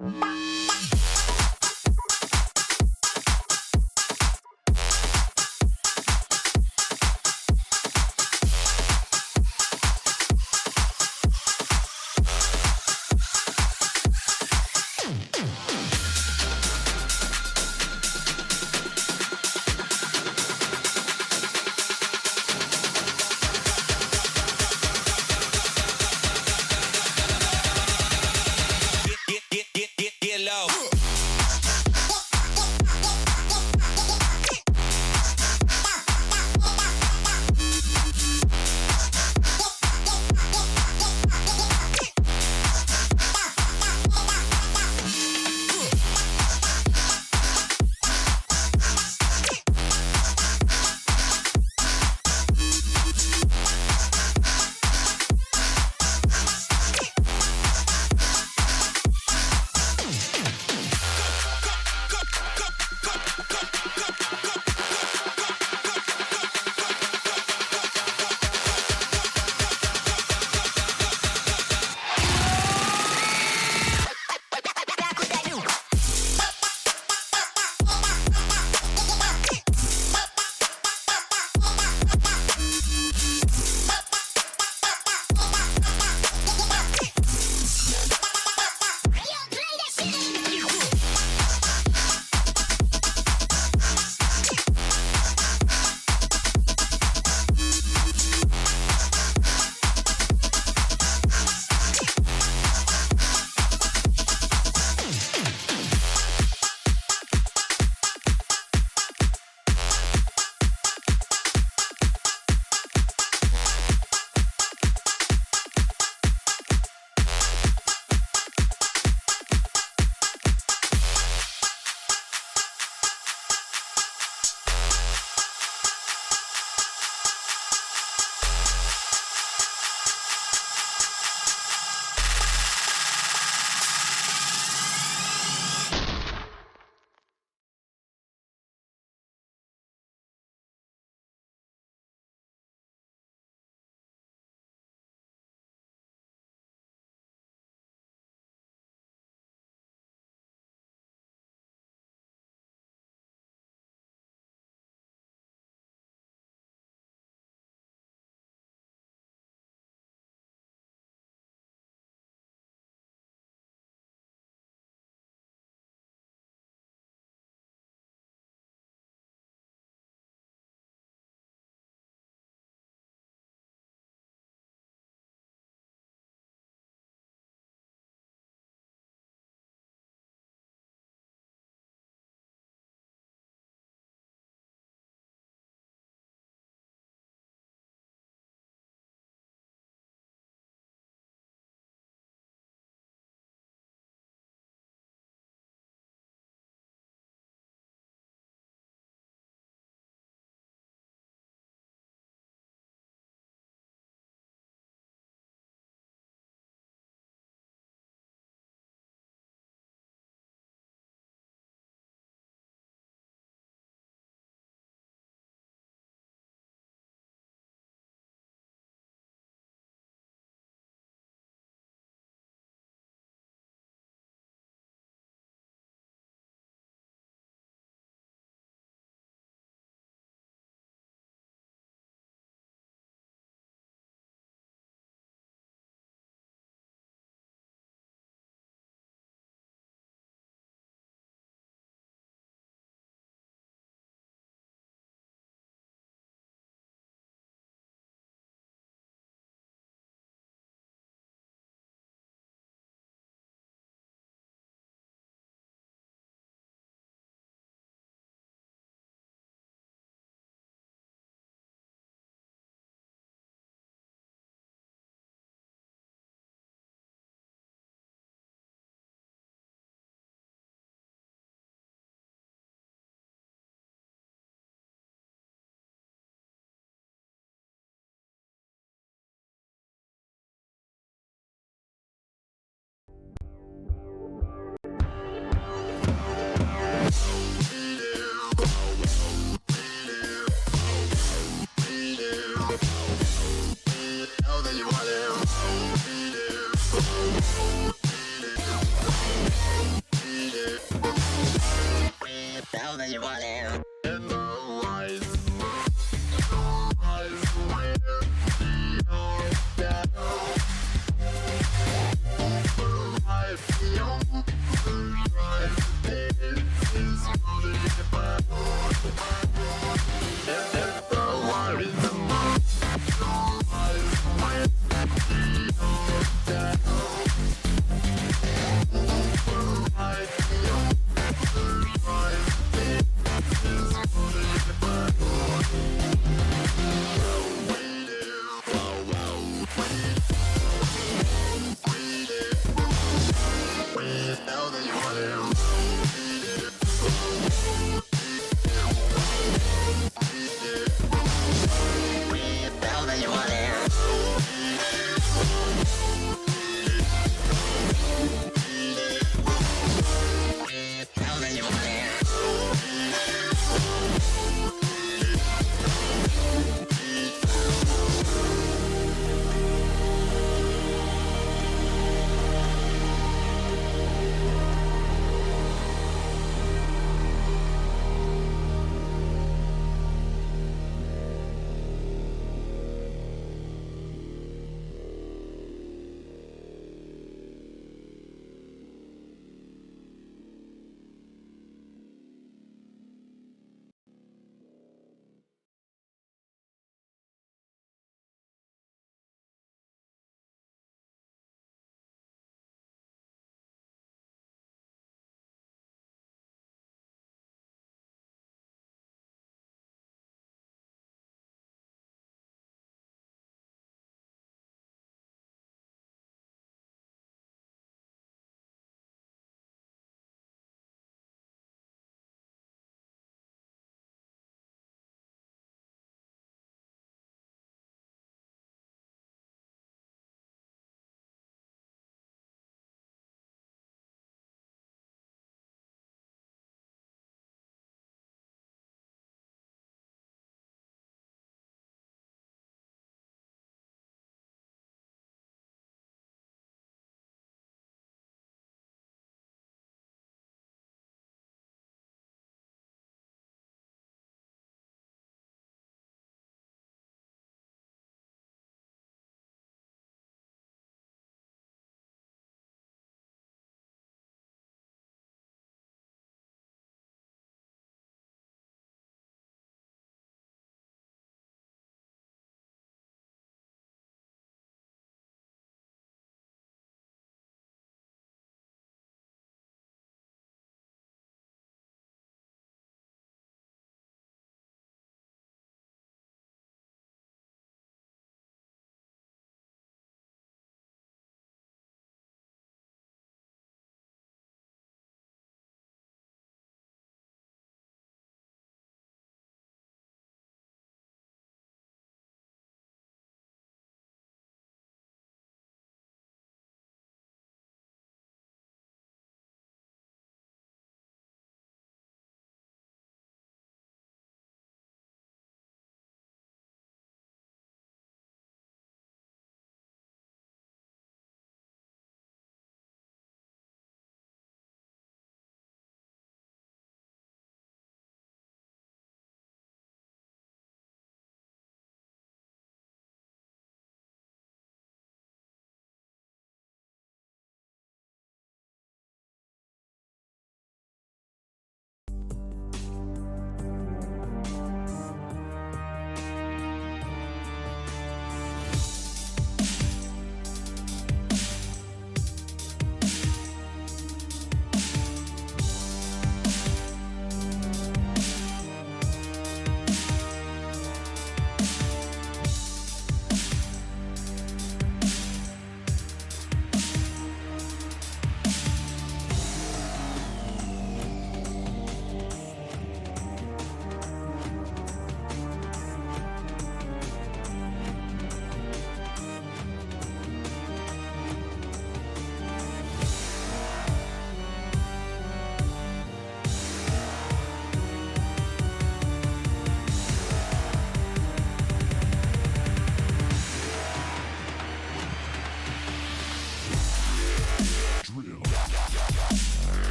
Get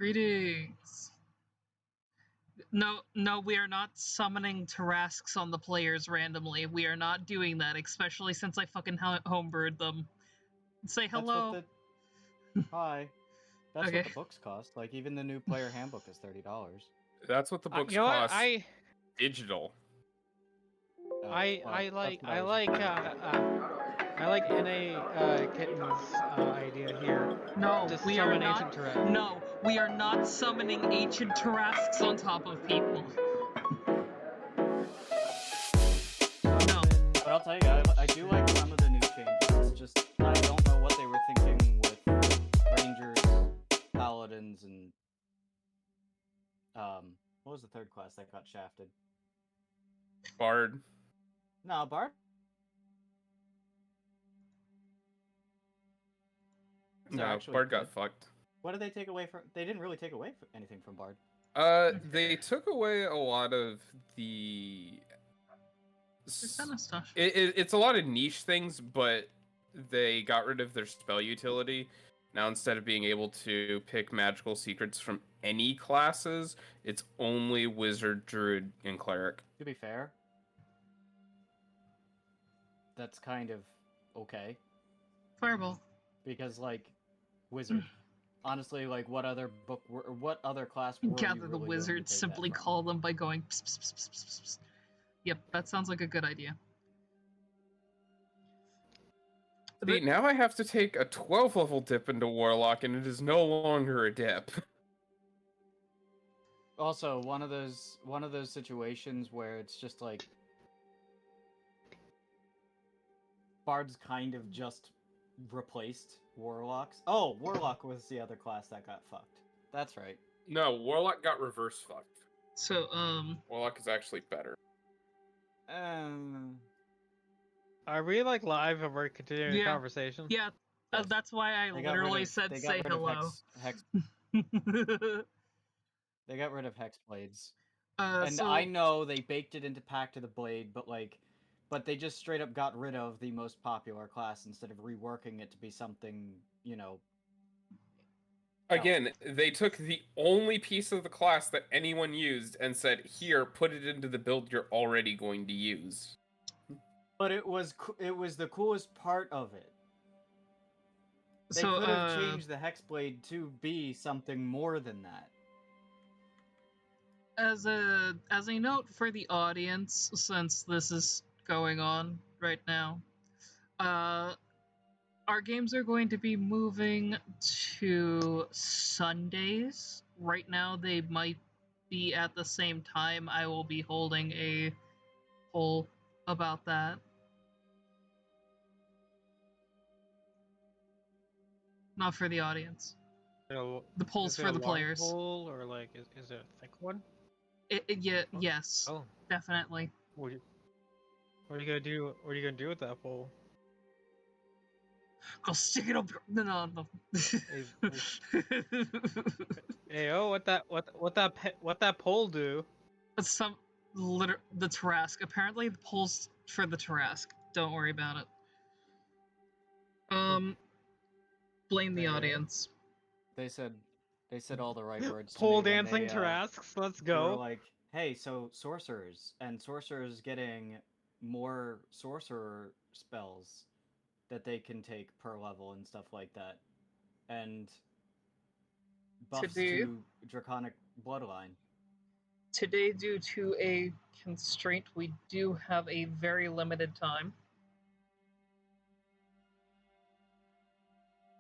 Greetings. No, we are not summoning Tarasques on the players randomly. We are not doing that, especially since I fucking homebrewed them. Say hello. That's what Hi. That's Okay. what the books cost. Like, even the new player handbook is $30. That's what the books You know what? cost. Digital. I like NA Kitten's idea here. No, Just we are summon not. ancient Tarasques. No, we are not summoning ancient Tarasques on top of people. No. But I'll tell you, I do like some of the new changes. It's just, I don't know what they were thinking with Rangers, Paladins, and... what was the third class that got shafted? Bard. No, Bard? No, Bard got fucked. What did they take away from... They didn't really take away anything from Bard. They took away a lot of the... Kind of stuff. It's a lot of niche things, but they got rid of their spell utility. Now, instead of being able to pick magical secrets from any classes, it's only Wizard, Druid, and Cleric. To be fair, that's kind of okay. Fireball. Because, like, Wizard. Honestly, like, what other class were Gather you the really wizards, simply call them by going pss, pss, pss, pss, pss, pss. Yep, that sounds like a good idea. See, now I have to take a 12 level dip into Warlock, and it is no longer a dip. Also, one of those situations where it's just like Bards kind of just replaced Warlocks. Oh, Warlock was the other class that got fucked. That's right. No, Warlock got reverse fucked. So, Warlock is actually better. Are we like live and we're continuing the conversation? Yeah, Yes. That's why I literally said say hello. They got rid of Hexblades. And I know they baked it into Pact of the Blade, but they just straight up got rid of the most popular class instead of reworking it to be something, you know. Again, they took the only piece of the class that anyone used and said, here, put it into the build you're already going to use. But it was the coolest part of it. They could have changed the Hexblade to be something more than that. As a note for the audience, since this is going on right now, our games are going to be moving to Sundays. Right now, they might be at the same time. I will be holding a poll about that. Not for the audience. The poll's for the players. Poll or like is it a thick one? Yes. Oh. Definitely. What are you gonna do? What are you gonna do with that poll? Go stick it up. No. Hey, what that poll do? The Tarrasque. Apparently, the poll's for the Tarrasque. Don't worry about it. Blame the audience. They said all the right words. Pole dancing Tarrasques. Let's go. They were like, hey, so sorcerers getting more sorcerer spells that they can take per level and stuff like that, and buffs to Draconic Bloodline. Today, due to a constraint, we do have a very limited time.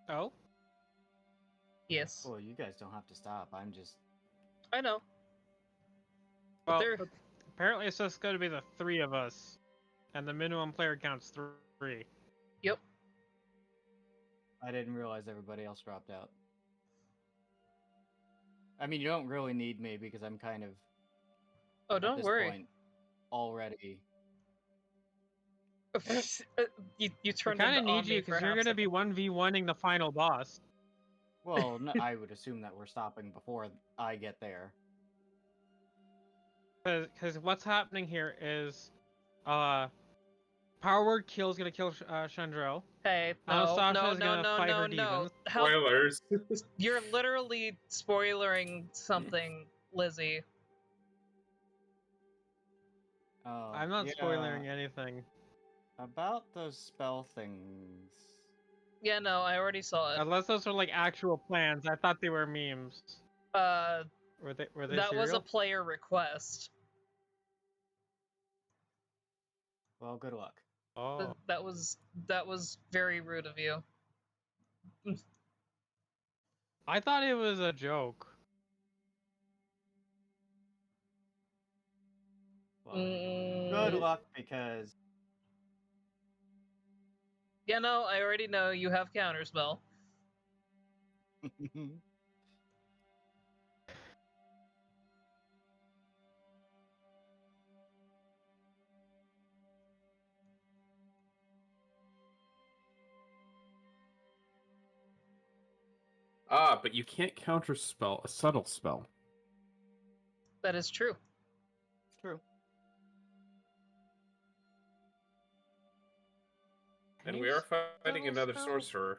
Oh? Yes. Well, you guys don't have to stop. I know. Well, apparently it's just going to be the 3 of us, and the minimum player count's 3. Yep. I didn't realize everybody else dropped out. I mean, you don't really need me because I'm kind of... Oh, don't worry. Point, already. you turned I kind of need you because you're going to be 1v1ing the final boss. Well, no, I would assume that we're stopping before I get there. Because what's happening here is, Power Word Kill is gonna kill Chandrel. Hey, no, Anastasia no, is no, gonna no, fight no, her no. demons. How Spoilers. you're literally spoilering something, Lizzie. Oh, I'm not yeah, spoiling anything. about those spell things. Yeah, no, I already saw it. Unless those are like actual plans. I thought they were memes. Uh, Were they that was a serial? player request. Well, good luck. Oh. That was very rude of you. I thought it was a joke. Well, good luck because Yeah, no, I already know you have counterspell. Ah, but you can't counterspell a subtle spell. That is true. true. And we are fighting Subtle another spell? sorcerer.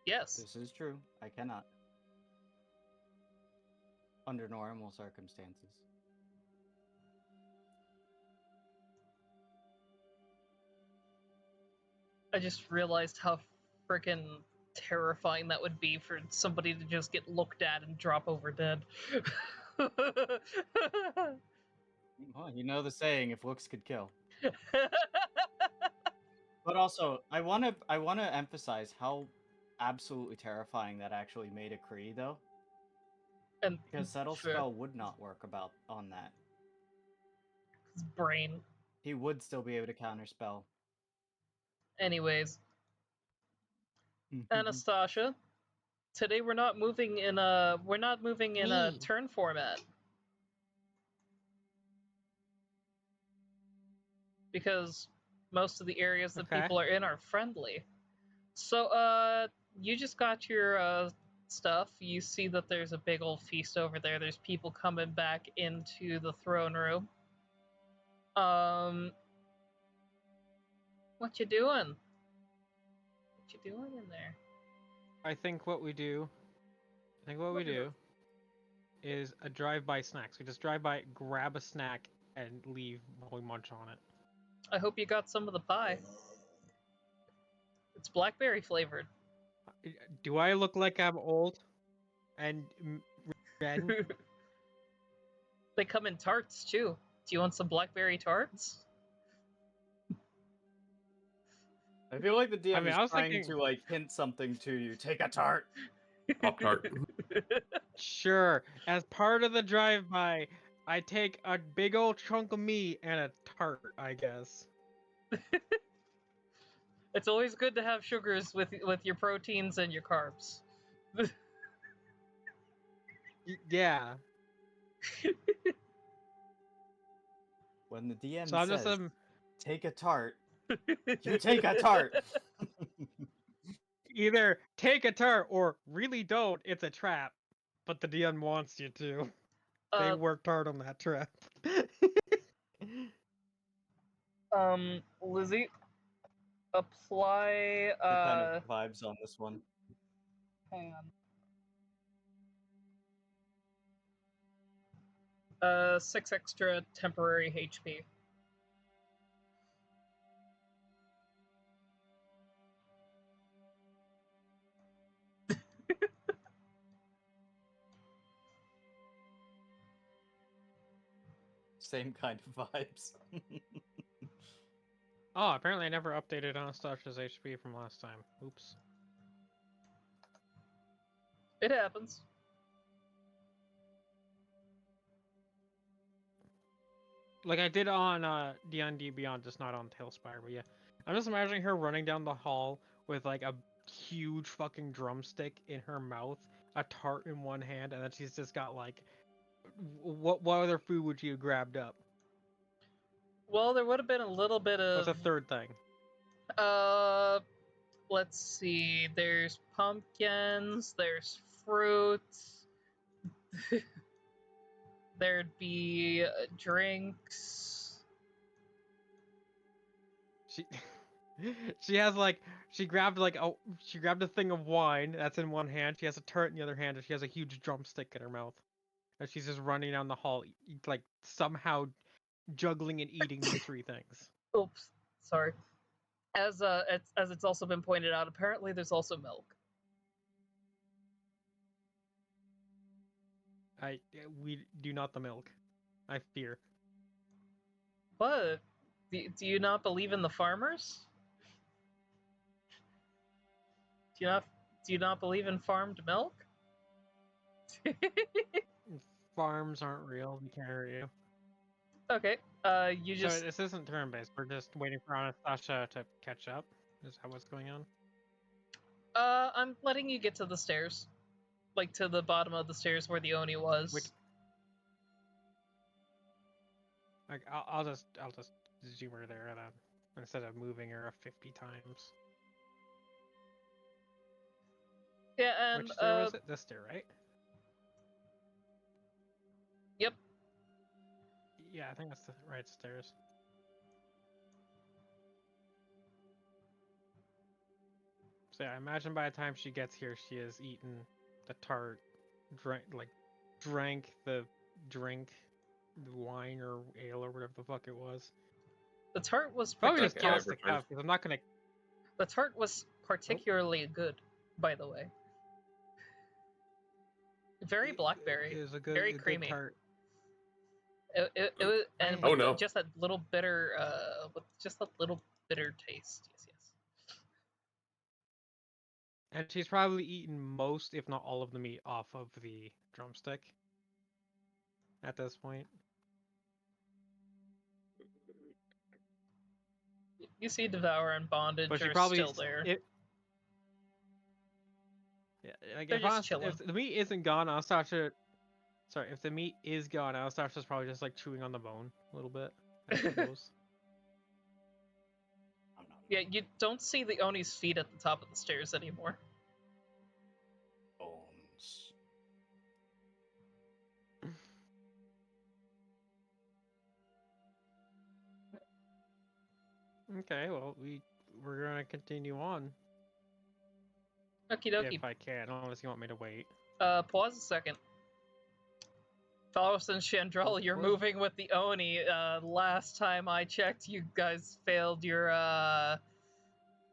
Yes. This is true. I cannot. Under normal circumstances. I just realized how freaking terrifying that would be for somebody to just get looked at and drop over dead. Well, you know the saying, if looks could kill. But also, I wanna emphasize how absolutely terrifying that actually made a Kree, though. And Because Settle sure, Spell would not work on that. his brain. He would still be able to counterspell. Anyways, Anastasia, today we're not moving in a Me. turn format. Because most of the areas that Okay. people are in are friendly. So you just got your stuff. You see that there's a big old feast over there. There's people coming back into the throne room. What you doing? What you doing in there? I think what we do is a drive-by snacks. We just drive by, grab a snack, and leave while we munch on it. I hope you got some of the pie. It's blackberry flavored. Do I look like I'm old? And red? They come in tarts too. Do you want some blackberry tarts? I feel like the DM I mean, is I was trying thinking- to like hint something to you. Take a tart. Pop-Tart. Sure. As part of the drive-by, I take a big old chunk of meat and a tart, I guess. It's always good to have sugars with your proteins and your carbs. Yeah. When the DM So I'm says, just take a tart, you take a tart. either take a tart or really don't. It's a trap. But the DM wants you to. They worked hard on that trap. Lizzie, apply What kind of vibes on this one? hang on. 6 extra temporary HP. Same kind of vibes. Oh, apparently I never updated Anastasia's HP from last time. Oops. It happens. Like I did on D&D Beyond, just not on Tailspire, but yeah. I'm just imagining her running down the hall with like a huge fucking drumstick in her mouth, a tart in one hand, and then she's just got like what other food would you have grabbed up? Well, there would have been a little bit of What's a third thing? Let's see. There's pumpkins, there's fruits. There'd be drinks. She she has like she grabbed a thing of wine that's in one hand. She has a turret in the other hand, and she has a huge drumstick in her mouth. And she's just running down the hall, like somehow juggling and eating these three things. Oops, sorry. As it's also been pointed out, apparently there's also milk. We do not the milk. I fear. What? Do you not believe in the farmers? Do you not believe in farmed milk? Farms aren't real. We can't hurt you. Okay. You So just this isn't turn-based. We're just waiting for Anastasia to catch up. Is that what's going on? I'm letting you get to the stairs, like to the bottom of the stairs where the Oni was. Which- Like I'll just zoom her there then instead of moving her 50 times. Yeah, and Which stair was it? This stair, right? Yep. Yeah, I think that's the right stairs. So yeah, I imagine by the time she gets here, she has eaten the tart, drank the drink, the wine or ale or whatever the fuck it was. The tart was Probably just particular- tossed the cup because I'm not gonna. The tart was particularly good, by the way. Very blackberry, It was a good, very a good creamy. tart. It was, and Oh, with no. just that little bitter, with just a little bitter taste. Yes, yes. And she's probably eaten most, if not all, of the meat off of the drumstick. At this point. You see Devour and Bondage But she are probably still there. Yeah, like They're if, just chilling. if the meat isn't gone, Anastasia. Sorry, if the meat is gone, Anastasia's probably just like chewing on the bone a little bit. I suppose. Yeah, you don't see the Oni's feet at the top of the stairs anymore. Bones. Okay, well we're gonna continue on Okie dokie. if I can, unless you want me to wait. Pause a second. Talos and Chandrell, you're What? moving with the Oni. Last time I checked, you guys failed your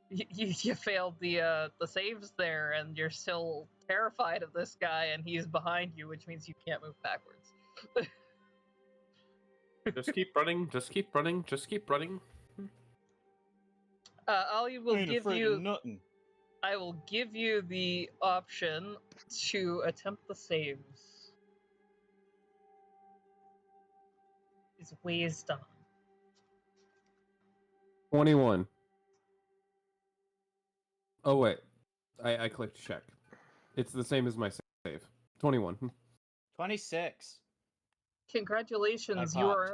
you failed the saves there, and you're still terrified of this guy, and he's behind you, which means you can't move backwards. Just keep running. Just keep running. Just keep running. I will Ain't give afraid you. of nothing. I will give you the option to attempt the saves. It's wisdom. 21. Oh wait, I clicked check. It's the same as my save. 21. 26. Congratulations, I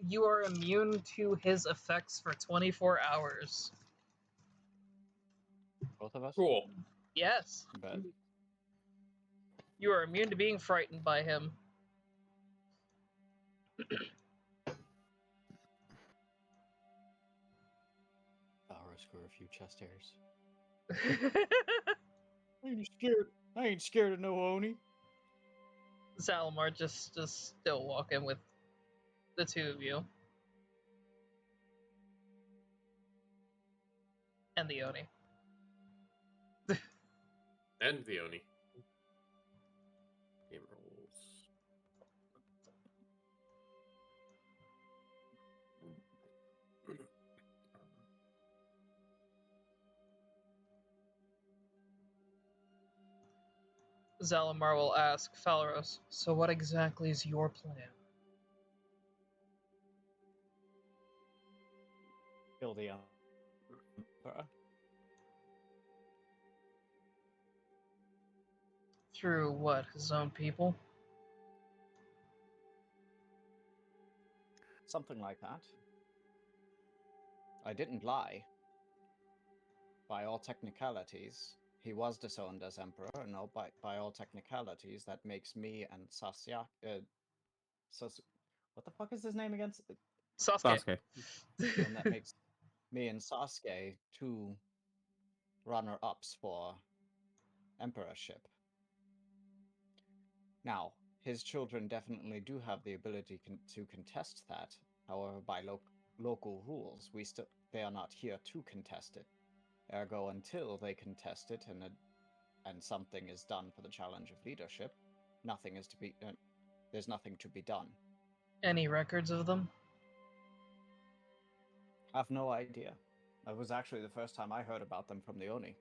you are immune to his effects for 24 hours. Both of us? Cool. Yes, Bet. you are immune to being frightened by him. I'll score a few chest hairs. I ain't scared of no Oni. Zalamar just still walking with the two of you. And the Oni. And the Oni. Game rolls. Zalamar will ask Phalaros, so what exactly is your plan? Kill the Emperor. Through what, his own people? Something like that. I didn't lie. By all technicalities, he was disowned as emperor, and by all technicalities, that makes me and what the fuck is his name again? Sasuke. Sasuke. Then that makes me and Sasuke 2 runner-ups for emperorship. Now, his children definitely do have the ability to contest that. However, by local rules, they are not here to contest it. Ergo, until they contest it and something is done for the challenge of leadership, there's nothing to be done. Any records of them? I have no idea. That was actually the first time I heard about them from the Oni.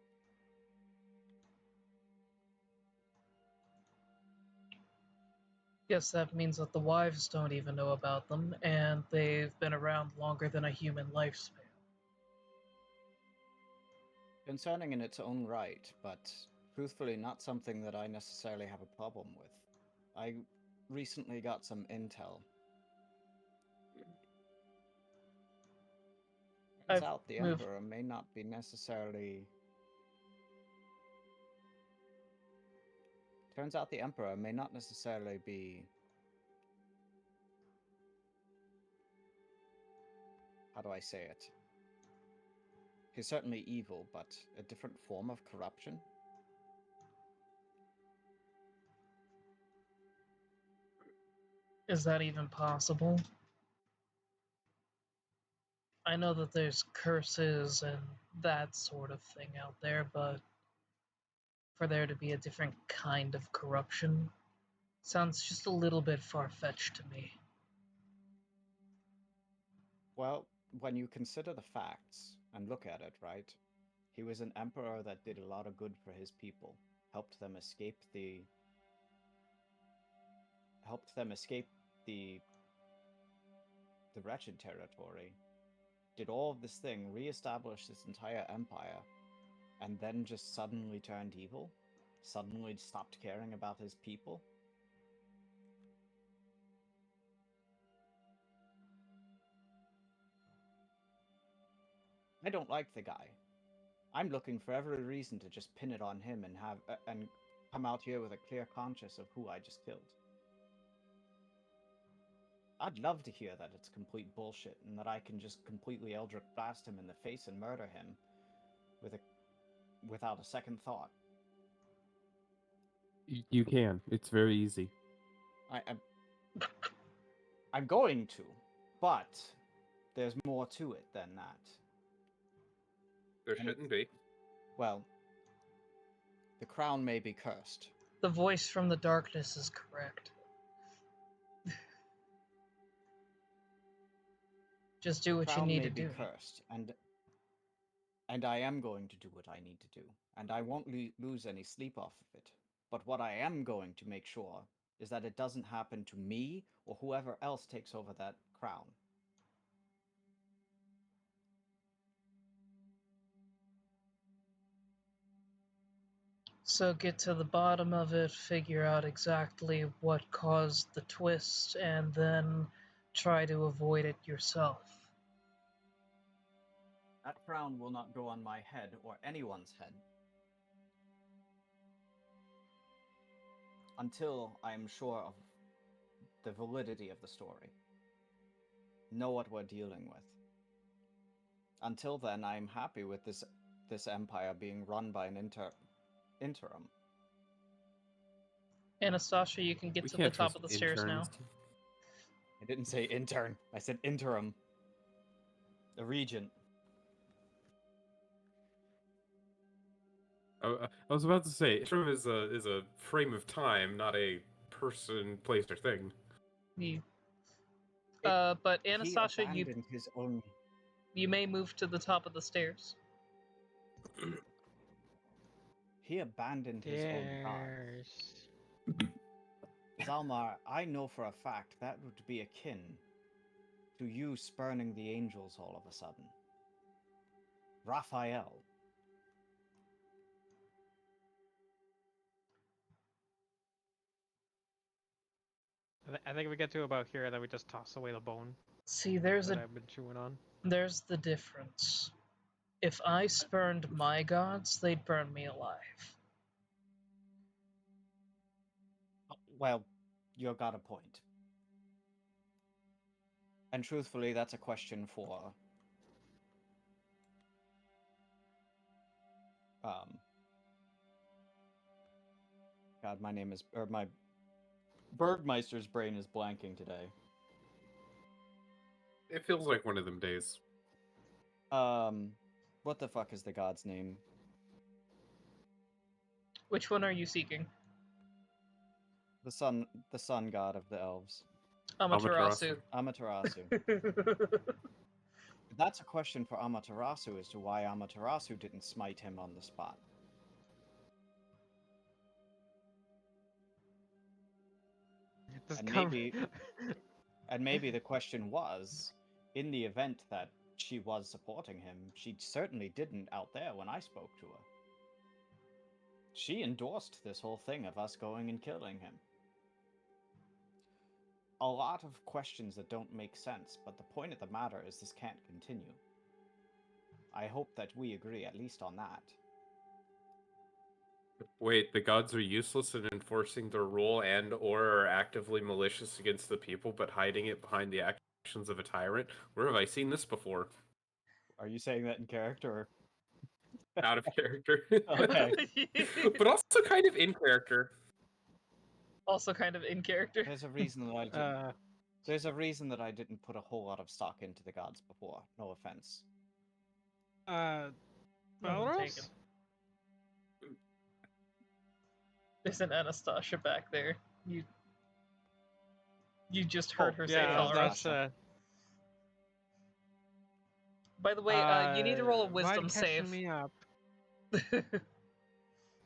Guess that means that the wives don't even know about them, and they've been around longer than a human lifespan. Concerning in its own right, but truthfully not something that I necessarily have a problem with. I recently got some intel. Turns out the Emperor may not be necessarily... Turns out the Emperor may not necessarily be... How do I say it? He's certainly evil, but a different form of corruption. Is that even possible? I know that there's curses and that sort of thing out there, but for there to be a different kind of corruption sounds just a little bit far-fetched to me. Well, when you consider the facts and look at it, right? He was an emperor that did a lot of good for his people, helped them escape the Wretched territory, did all of this thing, reestablished this entire empire, and then just suddenly turned evil? Suddenly stopped caring about his people? I don't like the guy. I'm looking for every reason to just pin it on him and and come out here with a clear conscience of who I just killed. I'd love to hear that it's complete bullshit and that I can just completely Eldritch blast him in the face and murder him without a second thought. You can. It's very easy. I'm going to, but there's more to it than that. There shouldn't be. Well, the crown may be cursed. The voice from the darkness is correct. Just do what you need to do. The crown may be cursed, and I am going to do what I need to do, and I won't lose any sleep off of it. But what I am going to make sure is that it doesn't happen to me or whoever else takes over that crown. So get to the bottom of it, figure out exactly what caused the twist, and then try to avoid it yourself. That crown will not go on my head or anyone's head until I am sure of the validity of the story. Know what we're dealing with. Until then, I'm happy with this empire being run by an interim. Anastasia, you can get to the top of the stairs now. I didn't say intern. I said interim. A regent. I was about to say, interim is a frame of time, not a person, place, or thing. But Anastasia, he abandoned his own... you may move to the top of the stairs. He abandoned his own god. Zalmar, I know for a fact that would be akin to you spurning the angels all of a sudden. Raphael. I think we get to about here, and then we just toss away the bone. See, that I've been chewing on. There's the difference. If I spurned my gods, they'd burn me alive. Well, you got a point. And truthfully, that's a question for God, my Bergmeister's brain is blanking today. It feels like one of them days. What the fuck is the god's name? Which one are you seeking? The sun god of the elves. Amaterasu. Amaterasu. That's a question for Amaterasu as to why Amaterasu didn't smite him on the spot. And maybe the question was, in the event that she was supporting him, she certainly didn't out there when I spoke to her. She endorsed this whole thing of us going and killing him. A lot of questions that don't make sense, but the point of the matter is this can't continue. I hope that we agree at least on that. Wait, the gods are useless in enforcing their rule and/or are actively malicious against the people, but hiding it behind the actions of a tyrant? Where have I seen this before? Are you saying that in character? Or... Out of character. Okay. But also kind of in character. Also kind of in character. There's a reason that I didn't. There's a reason that I didn't put a whole lot of stock into the gods before. No offense. Belros? There's an Anastasia back there. You just heard her say Yeah, Felros. that's By the way, you need to roll a wisdom mind catching save. me up.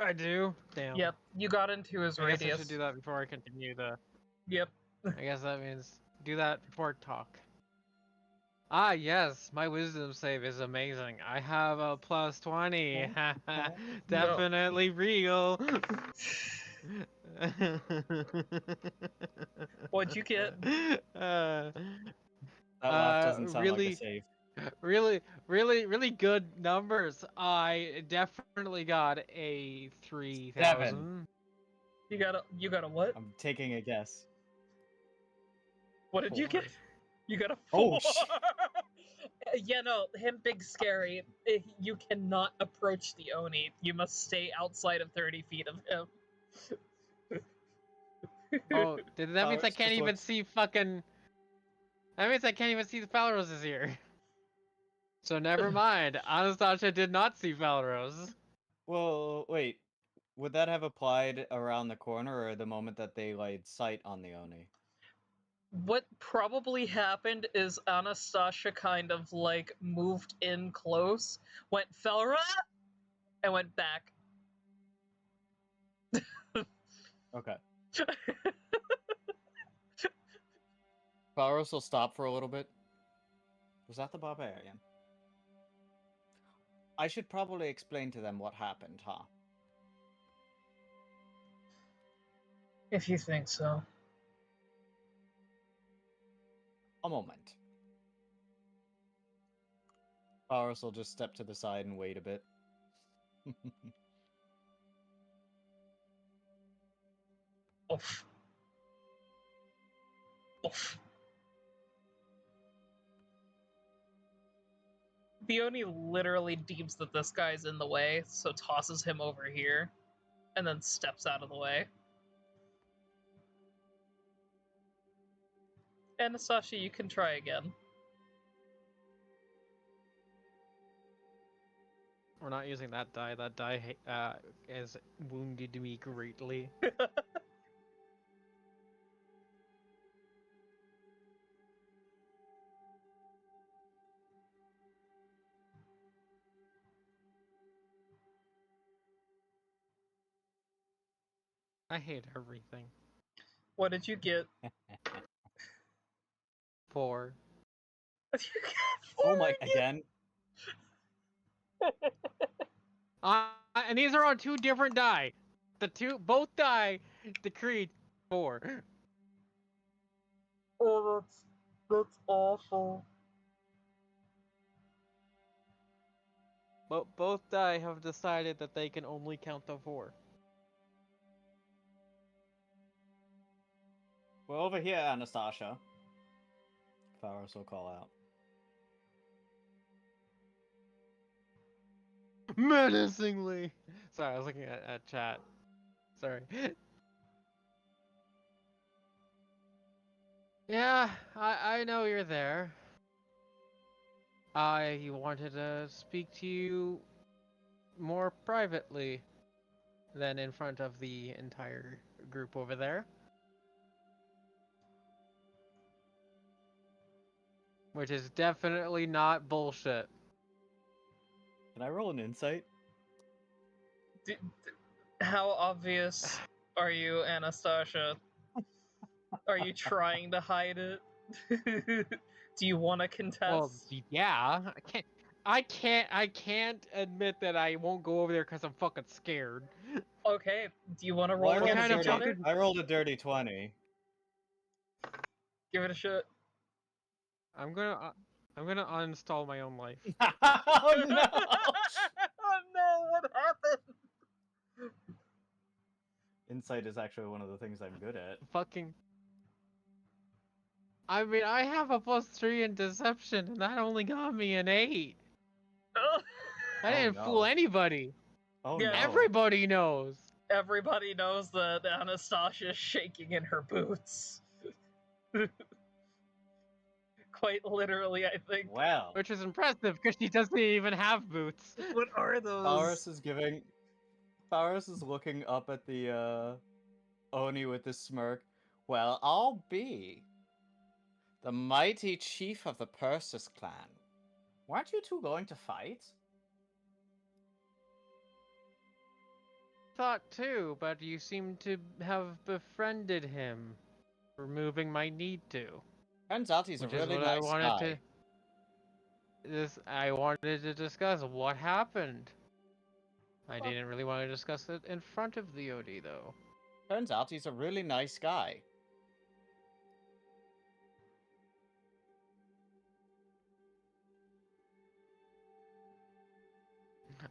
I do? Damn. Yep, you got into his I guess I radius. should do that before I continue the... Yep. I guess that means do that before talk. Ah, yes, my wisdom save is amazing. I have a plus 20. Definitely real. What'd you get? That laugh doesn't sound like a save. Really good numbers. I definitely got a 3,000. You got a what? I'm taking a guess. What did you get? 4. You got a 4. Oh, shit. Yeah, no, him big scary. You cannot approach the Oni. You must stay outside of 30 feet of him. Oh, that means I It's can't just even looks- see fucking... That means I can't even see the Falroses here. So never mind. Anastasia did not see Falros. Well, wait. Would that have applied around the corner or the moment that they laid sight on the Oni? What probably happened is Anastasia kind of like moved in close, went Felra, and went back. Okay. Faros will stop for a little bit. Was that the barbarian? I should probably explain to them what happened, huh? If you think so. A moment. Faros will just step to the side and wait a bit. Oof. Oof. The Oni literally deems that this guy's in the way, so tosses him over here, and then steps out of the way. Anastasia, you can try again. We're not using that die. That die has wounded me greatly. I hate everything. What did you get? 4. You got Oh 4 my, again? And these are on 2 different die. Both die decreed 4. Oh, that's awful. But both die have decided that they can only count to 4. Well, over here, Anastasia. Faros will call out. Menacingly. Sorry, I was looking at chat. Sorry. Yeah, I know you're there. I wanted to speak to you more privately than in front of the entire group over there. Which is definitely not bullshit. Can I roll an insight? How obvious are you, Anastasia? Are you trying to hide it? Do you want to contest? Well, yeah, I can't admit that I won't go over there because I'm fucking scared. Okay, do you want to Well, roll What against kind of each other? fucking- I rolled a dirty 20. Give it a shot. I'm gonna uninstall my own life. Oh no! Oh no, what happened? Insight is actually one of the things I'm good at. Fucking. I mean, I have a +3 in deception, and that only got me an 8. I didn't no. fool anybody. Oh Yeah. no! Everybody knows. Everybody knows that Anastasia's shaking in her boots. Quite literally, I think. Well, Which is impressive, because she doesn't even have boots. What are those? Faros is looking up at the Oni with a smirk. Well, I'll be the mighty chief of the Persis clan. Weren't you two going to fight? Thought too, but you seem to have befriended him, removing my need to. Turns out he's Which a is really what I nice wanted guy. I wanted to discuss what happened. I Well- didn't really want to discuss it in front of the OD though. Turns out he's a really nice guy.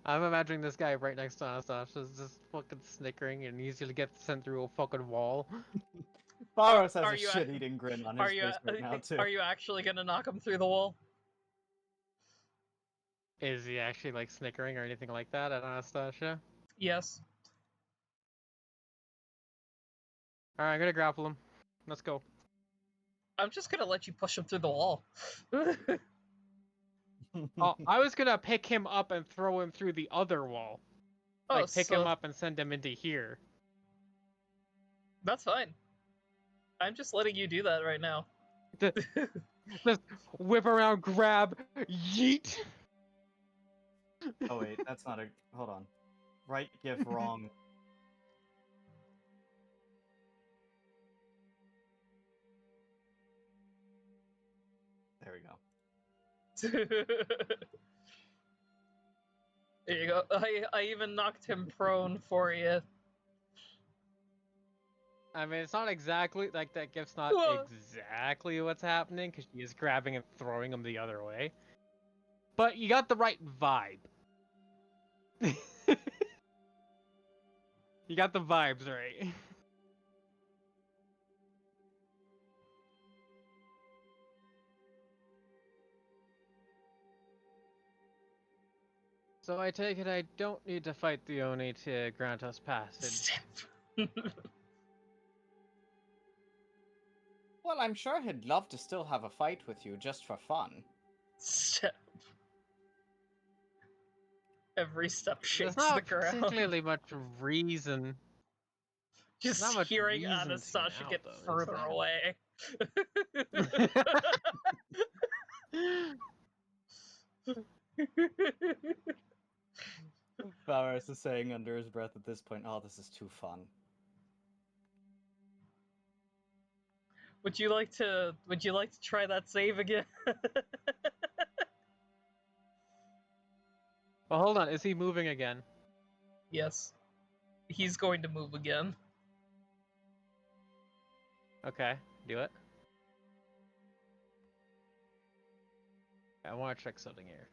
I'm imagining this guy right next to Anastasia just fucking snickering, and he's gonna get sent through a fucking wall. Faros has Are a you shit-eating grin on Are his you face right now too. are you actually gonna knock him through the wall? Is he actually like snickering or anything like that at Anastasia? Yes. Alright, I'm gonna grapple him. Let's go. I'm just gonna let you push him through the wall. Oh, I was gonna pick him up and throw him through the other wall. Oh, Like, pick so him up and send him into here. that's fine. I'm just letting you do that right now. Just whip around, grab, yeet! Oh wait, that's not a. Hold on. Right gif wrong. There we go. There you go. I even knocked him prone for you. I mean, it's not exactly, like, that gift's not Whoa. exactly what's happening, because she is grabbing and throwing him the other way. But you got the right vibe. You got the vibes right. So I take it I don't need to fight the Oni to grant us passage. Well, I'm sure he'd love to still have a fight with you just for fun. Step. Every step shakes There's not the ground. particularly much reason. Just not much hearing reason to Anastasia now, get though, is further there? away. Faros is saying under his breath at this point, "Oh, this is too fun." Would you like to try that save again? Well, hold on. Is he moving again? Yes. He's going to move again. Okay, do it. I want to check something here.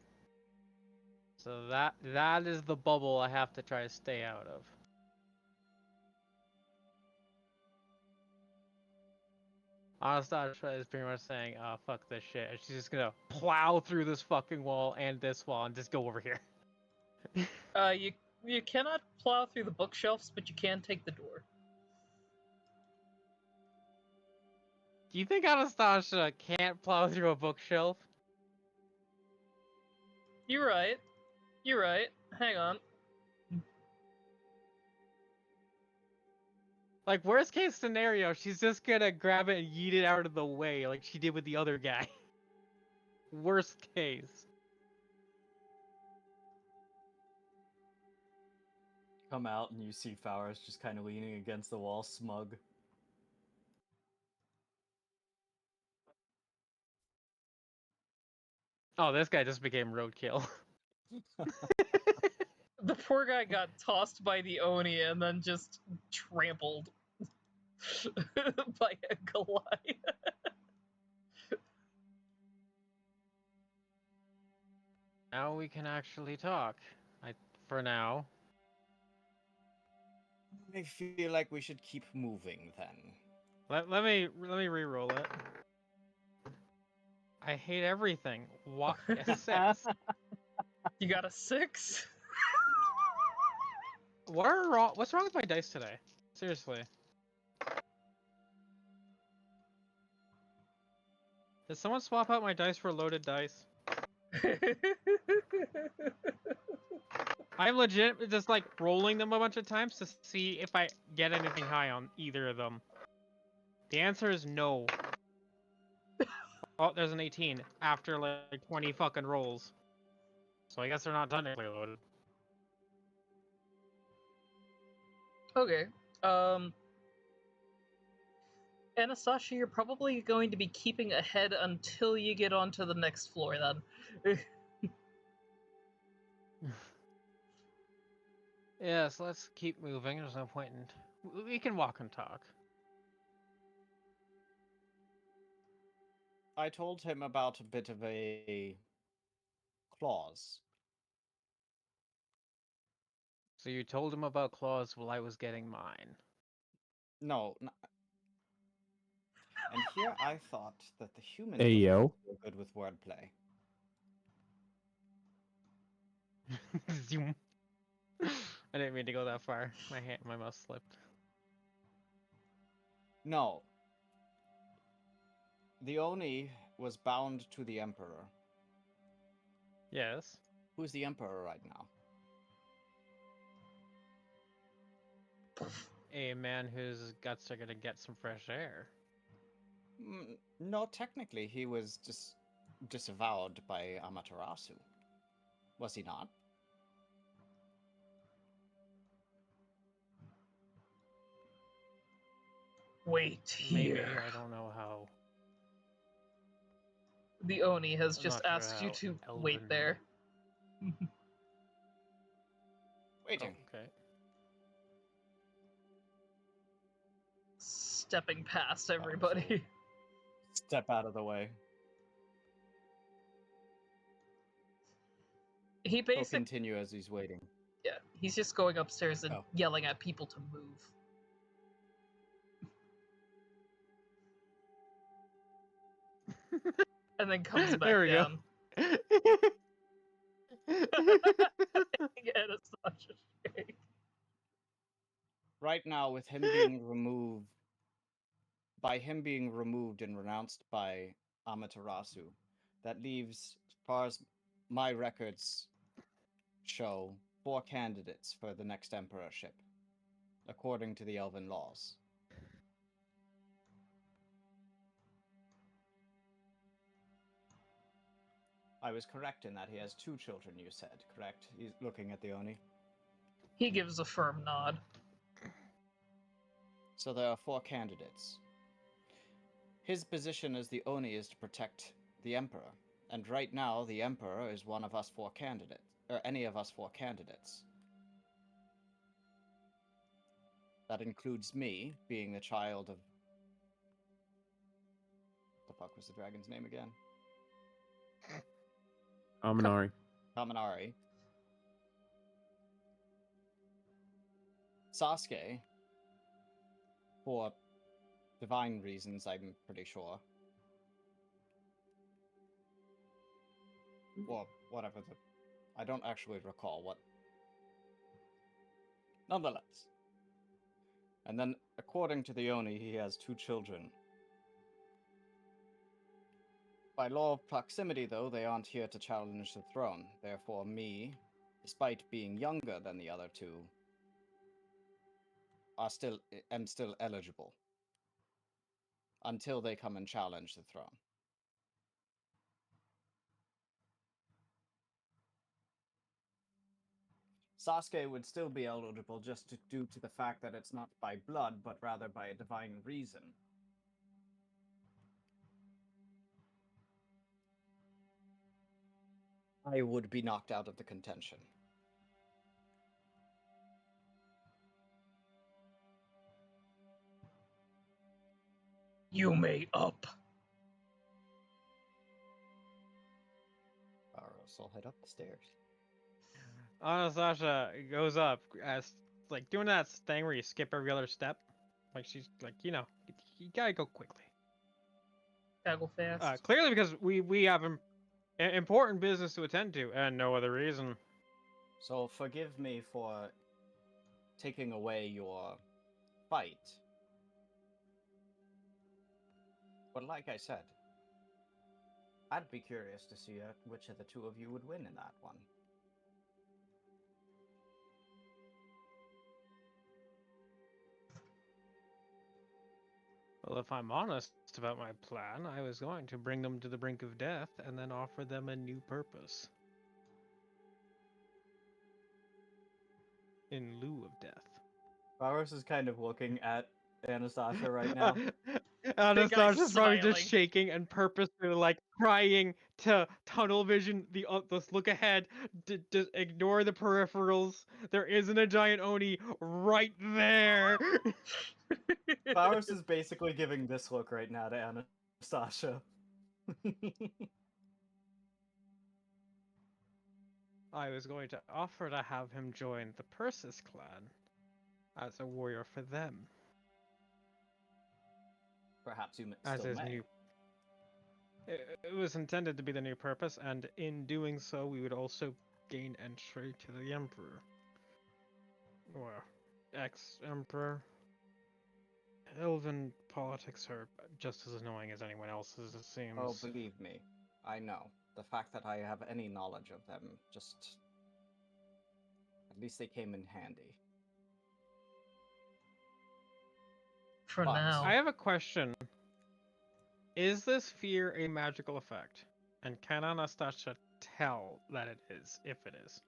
So that is the bubble I have to try to stay out of. Anastasia is pretty much saying, fuck this shit. And she's just gonna plow through this fucking wall and this wall and just go over here. You cannot plow through the bookshelves, but you can take the door. Do you think Anastasia can't plow through a bookshelf? You're right. You're right. Hang on. Like, worst case scenario, she's just gonna grab it and yeet it out of the way, like she did with the other guy. Worst case. Come out and you see Faris just kind of leaning against the wall, smug. Oh, this guy just became roadkill. The poor guy got tossed by the Oni and then just trampled by a Goliath. Now we can actually talk. For now. I feel like we should keep moving then. Let me re-roll it. I hate everything. What? A 6. You got a 6? What's wrong with my dice today? Seriously. Did someone swap out my dice for loaded dice? I'm legit just like rolling them a bunch of times to see if I get anything high on either of them. The answer is no. Oh, there's an 18 after like 20 fucking rolls. So I guess they're not technically loaded. Okay. Anastasia, you're probably going to be keeping ahead until you get onto the next floor then. Yes, let's keep moving. There's no point in... We can walk and talk. I told him about a bit of a clause. So you told him about claws while I was getting mine. No. And here I thought that the humans Ayo. were good with wordplay. Zoom. I didn't mean to go that far. My mouse slipped. No. The Oni was bound to the Emperor. Yes. Who's the Emperor right now? A man whose guts are gonna get some fresh air. No, technically he was just disavowed by Amaterasu. Was he not? Wait Maybe, here. I don't know how. The Oni has I'm just not sure asked you how to Elven- wait there. Waiting. Oh, okay. Stepping past everybody. Step out of the way. He He'll basically, continue as he's waiting. yeah, he's just going upstairs and Oh. yelling at people to move. And then comes back There we go. down. Anastasia shake. Right now, with him being removed, by him being removed and renounced by Amaterasu, that leaves, as far as my records show, 4 candidates for the next emperorship, according to the Elven laws. I was correct in that he has 2 children, you said, correct? He's looking at the Oni. He gives a firm nod. So there are 4 candidates. His position as the Oni is to protect the Emperor, and right now the Emperor is one of us 4 candidates, or any of us 4 candidates. That includes me, being the child of... What the fuck was the dragon's name again? Aminari. Kaminari. Sasuke, for divine reasons, I'm pretty sure. Or whatever I don't actually recall what. Nonetheless. And then, according to the Oni, he has 2 children. By law of proximity, though, they aren't here to challenge the throne. Therefore, me, despite being younger than the other 2, am still eligible. Until they come and challenge the throne. Sasuke would still be eligible just due to the fact that it's not by blood, but rather by a divine reason. I would be knocked out of the contention. You may up. Baros, I'll head up the stairs. Anastasia goes up as like doing that thing where you skip every other step. Like she's like, you gotta go quickly. Gotta go fast. Clearly because we have important business to attend to, and no other reason. So forgive me for taking away your fight. But like I said, I'd be curious to see which of the 2 of you would win in that one. Well, if I'm honest about my plan, I was going to bring them to the brink of death and then offer them a new purpose. In lieu of death. Baros is kind of looking at Anastasia right now. Anastasia's probably just smiling. shaking and purposely like trying to tunnel vision the look ahead, just ignore the peripherals. There isn't a giant Oni right there. Baros is basically giving this look right now to Anastasia. I was going to offer to have him join the Persis clan as a warrior for them. Perhaps you As still his may. new. It was intended to be the new purpose, and in doing so, we would also gain entry to the Emperor. Or ex-Emperor. Elven politics are just as annoying as anyone else's, it seems. Oh, believe me, I know. The fact that I have any knowledge of them, just... At least they came in handy. For But- now. I have a question. Is this fear a magical effect? And can Anastasia tell that it is, if it is?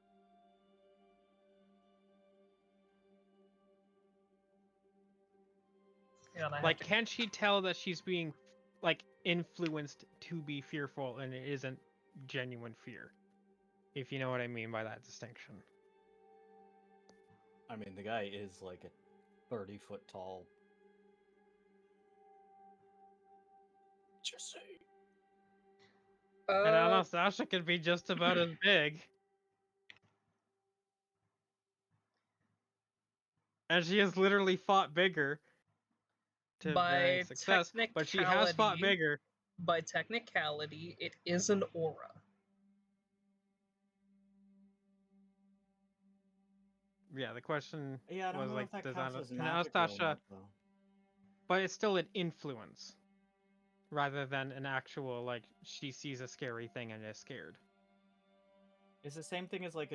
Yeah, I Like, have to- can she tell that she's being, like, influenced to be fearful and it isn't genuine fear? If you know what I mean by that distinction. I mean, the guy is like a 30-foot tall... Just say. And Anastasia could be just about as big. And she has literally fought bigger to varying success, but she has fought technicality- bigger. By technicality, it is an aura. Yeah, the question Yeah, I don't was know like, if that does counts as can magical or Anastasia, not, though. but it's still an influence, rather than an actual, like, she sees a scary thing and is scared. It's the same thing as like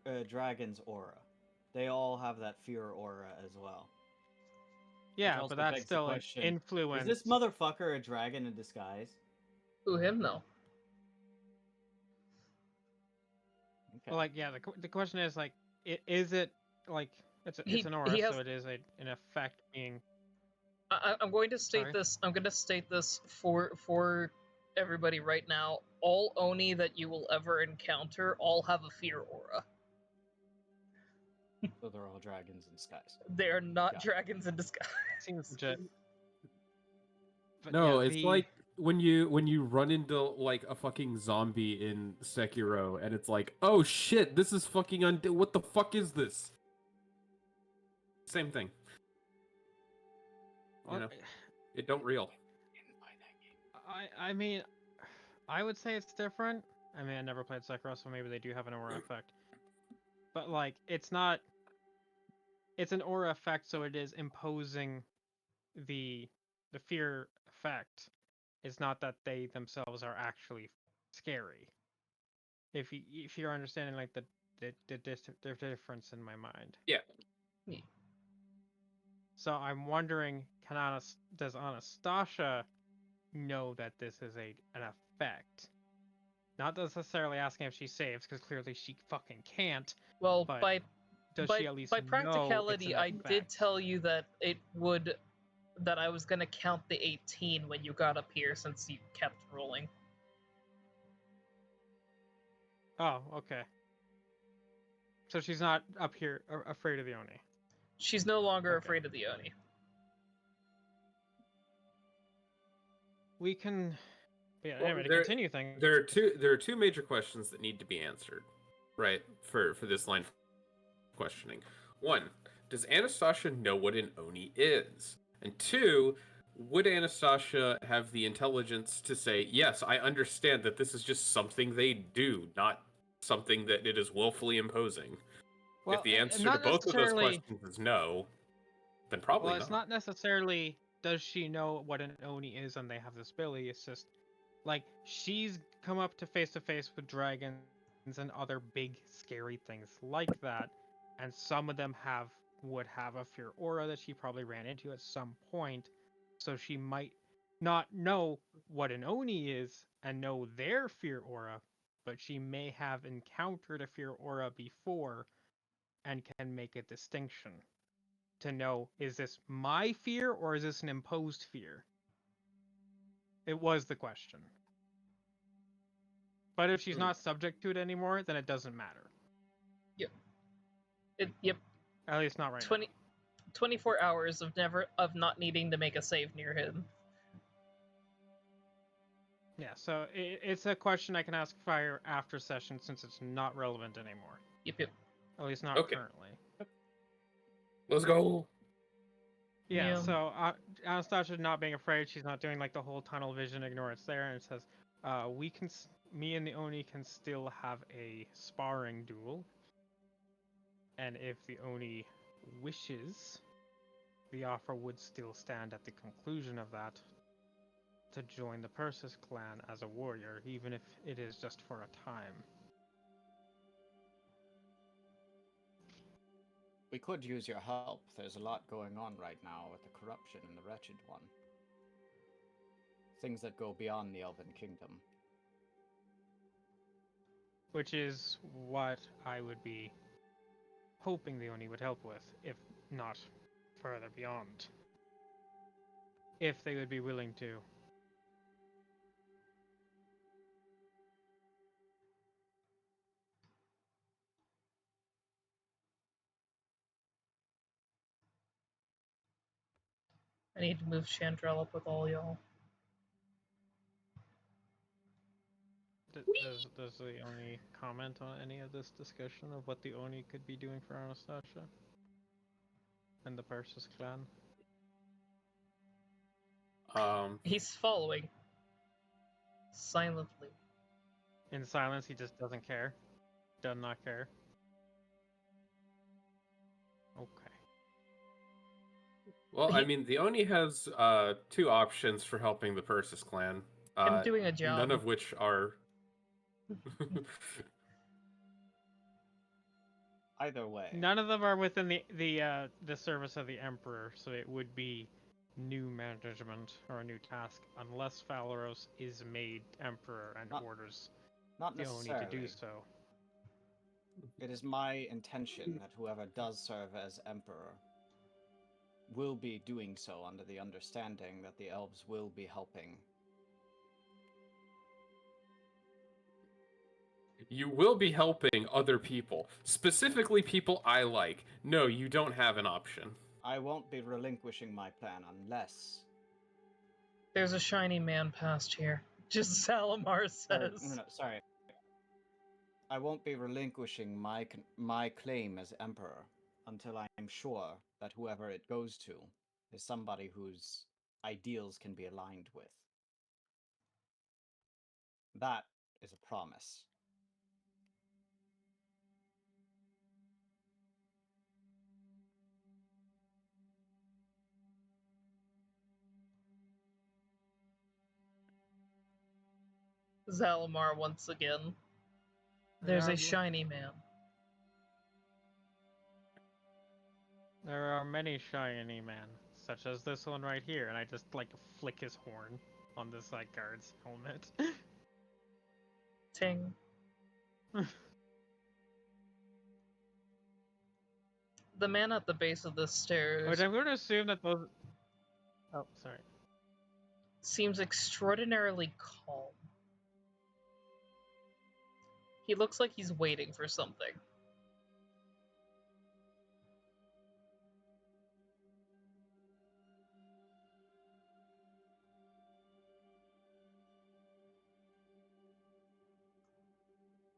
a dragon's aura. They all have that fear aura as well. Yeah, also but that's begs the still an question, influence. Is this motherfucker a dragon in disguise? Who him know? Okay. Well, like, yeah, the question is, like, is it, like, it's an aura, he has- so it is an effect being... I'm going to state Sorry? this. I'm going to state this for everybody right now. All Oni that you will ever encounter all have a fear aura. So they're all dragons in disguise. They are not Got it. dragons in disguise. Seems legit. But No, yeah, it's like when you run into like a fucking zombie in Sekiro, and it's like, oh shit, this is fucking what the fuck is this? Same thing. Well, know? It don't reel. I mean, I would say it's different. I mean, I never played Sekiro, so maybe they do have an aura effect. But like, it's not. It's an aura effect, so it is imposing the fear effect. It's not that they themselves are actually scary. If you're understanding like the difference in my mind. Yeah. Yeah. So I'm wondering, does Anastasia know that this is an effect? Not necessarily asking if she saves, because clearly she fucking can't. Well, But by does she at least by know it's practicality, an I effect? did tell you that I was gonna count the 18 when you got up here since you kept rolling. Oh, okay. So she's not up here afraid of the Oni. She's no longer Okay. afraid of the Oni. We can. Yeah. Well, Anyway, to continue things. There are two major questions that need to be answered, right? For this line of questioning. One, does Anastasia know what an Oni is? And two, would Anastasia have the intelligence to say, yes, I understand that this is just something they do, not something that it is willfully imposing? Well, If the answer to not both of those necessarily. questions is no, then probably Well, it's not necessarily does she know what an Oni is and they have this ability. It's just like she's come up to face with dragons and other big scary things like that, and some of them would have a fear aura that she probably ran into at some point, so she might not know what an Oni is and know their fear aura, but she may have encountered a fear aura before and can make a distinction to know, is this my fear or is this an imposed fear? It was the question. But if she's not subject to it anymore, then it doesn't matter. Yep. Yep. At least not right 20, now. 24 hours of not needing to make a save near him. Yeah, so it's a question I can ask Fire after session since it's not relevant anymore. Yep. At least not currently. Let's go. Yeah, so Anastasia not being afraid, she's not doing like the whole tunnel vision, ignore it's there, and it says, me and the Oni can still have a sparring duel. And if the Oni wishes, the offer would still stand at the conclusion of that to join the Persis clan as a warrior, even if it is just for a time. We could use your help. There's a lot going on right now with the corruption in the Wretched One. Things that go beyond the Elven Kingdom. Which is what I would be hoping the Oni would help with, if not further beyond. If they would be willing to. I need to move Chandrell up with all y'all. Does the Oni comment on any of this discussion of what the Oni could be doing for Anastasia? And the Persis clan? He's following. Silently. In silence, he just doesn't care? Does not care? Okay. Well, I mean, the Oni has two options for helping the Persis clan. Him doing a job. None of which are. Either way. None of them are within the service of the Emperor, so it would be new management or a new task, unless Phalaros is made Emperor and orders the Oni to do so. It is my intention that whoever does serve as Emperor will be doing so under the understanding that the elves will be helping. You will be helping other people, specifically people I like. No, you don't have an option. I won't be relinquishing my plan unless... There's a shiny man past here. Just Salamar says. Sorry. I won't be relinquishing my claim as Emperor until I am sure that whoever it goes to is somebody who's ideals can be aligned with. That is a promise. Zalamar once again. There's a Yeah, shiny man. there are many shiny men, such as this one right here, and I just like flick his horn on this like guard's helmet. Ting. The man at the base of the stairs Which I'm going to assume that those. Oh, sorry. seems extraordinarily calm. He looks like he's waiting for something.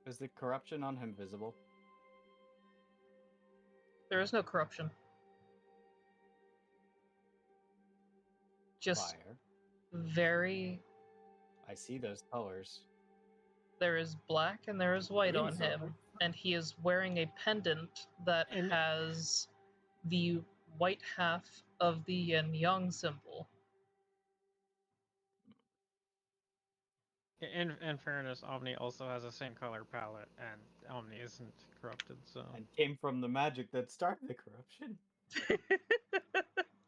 Is the corruption on him visible? There is no corruption. Just Fire. very. I see those colors. There is black and there is white on Moon's up. him, and he is wearing a pendant that And- has the white half of the yin yang symbol. In fairness, Omni also has the same color palette, and Omni isn't corrupted, so. And came from the magic that started the corruption.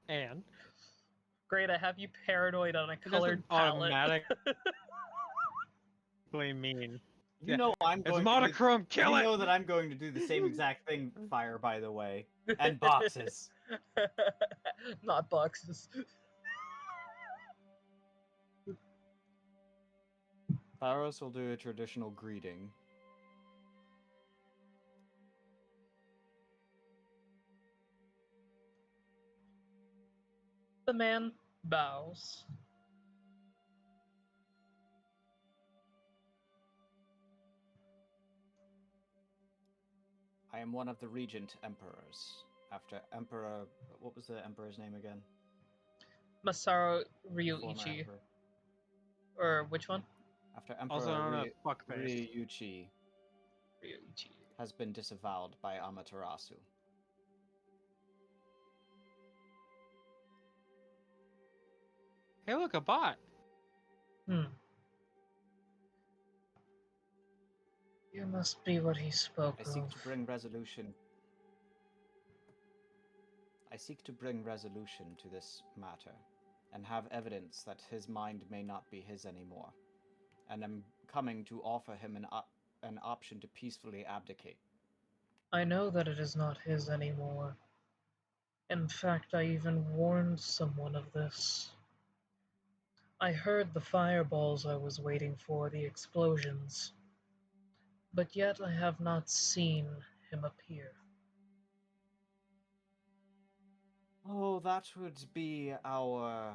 And Great, I have you paranoid on a it colored doesn't palette. automatically mean. You know I'm It's going monochrome, to do, kill you it! know that I'm going to do the same exact thing, Fire, by the way. And boxes. Not boxes. Tharos will do a traditional greeting. The man bows. I am one of the regent emperors. After Emperor... What was the emperor's name again? Masaru Former Ryuichi. emperor. Or which one? After Also Emperor known as fuckface. Ryuichi Ryuichi. has been disavowed by Amaterasu. Hey, look, a bot! You must be what he spoke I seek of. to bring resolution. I seek to bring resolution to this matter, and have evidence that his mind may not be his anymore, and am coming to offer him an option to peacefully abdicate. I know that it is not his anymore. In fact, I even warned someone of this. I heard the fireballs I was waiting for, the explosions. But yet I have not seen him appear. Oh, that would be our...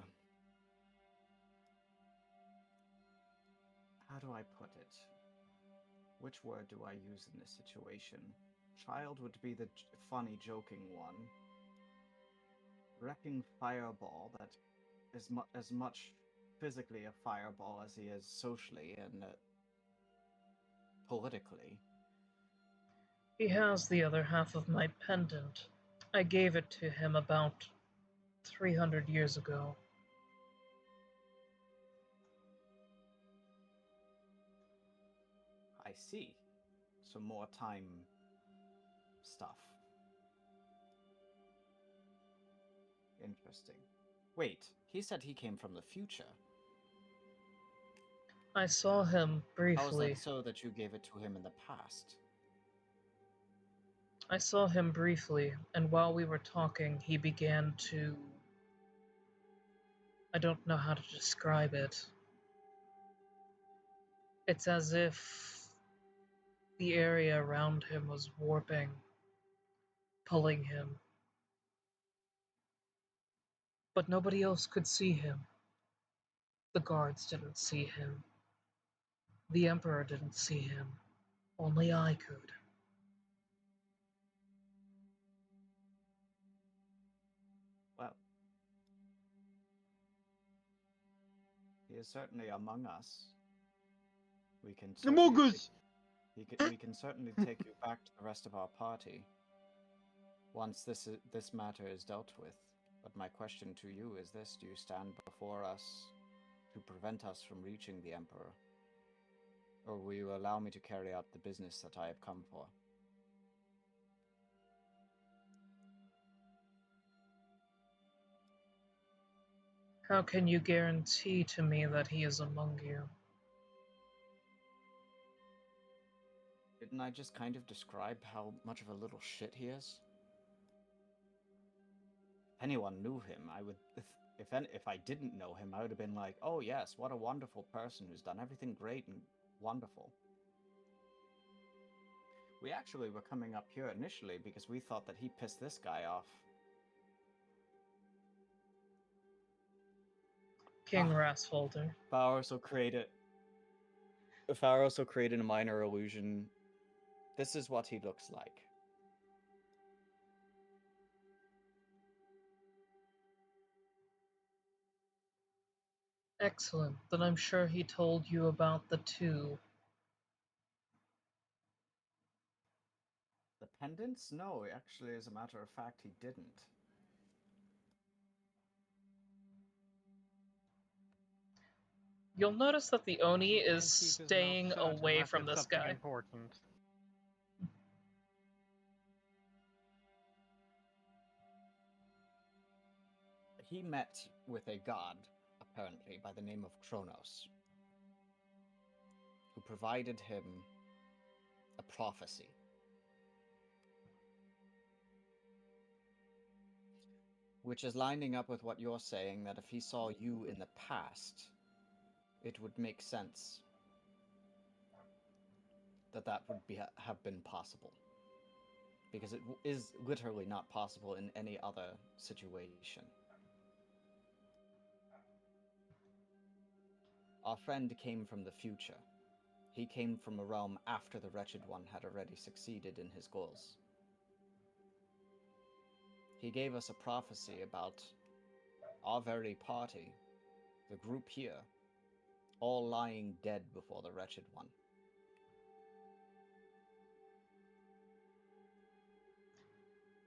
How do I put it? Which word do I use in this situation? Child would be the funny, joking one. Wrecking fireball that is as much physically a fireball as he is socially and politically. He has the other half of my pendant. I gave it to him about 300 years ago. I see. Some more time stuff. Interesting. Wait, he said he came from the future. I saw him How is briefly. that so that you gave it to him in the past? I saw him briefly, and while we were talking, he began to... I don't know how to describe it. It's as if the area around him was warping, pulling him. But nobody else could see him. The guards didn't see him. The Emperor didn't see him. Only I could. Well, is certainly among us. We can Among certainly Us! we can certainly take you back to the rest of our party once this matter is dealt with. But my question to you is this: do you stand before us to prevent us from reaching the Emperor? Or will you allow me to carry out the business that I have come for? How can you guarantee to me that he is among you? Didn't I just kind of describe how much of a little shit he is? If anyone knew him, I would... If I didn't know him, I would have been like, oh yes, what a wonderful person who's done everything great and wonderful. We actually were coming up here initially because we thought that he pissed this guy off. King Rasfolder. If I also created a minor illusion, this is what he looks like. Excellent. Then I'm sure he told you about the two. The pendants? No, actually, as a matter of fact, he didn't. You'll notice that the Oni He is can't keep his mouth staying shut away unless from it's this something guy. important. He met with a god, apparently, by the name of Chronos, who provided him a prophecy. Which is lining up with what you're saying, that if he saw you in the past, it would make sense that that would have been possible. Because it is literally not possible in any other situation. Our friend came from the future. He came from a realm after the Wretched One had already succeeded in his goals. He gave us a prophecy about our very party, the group here, all lying dead before the Wretched One.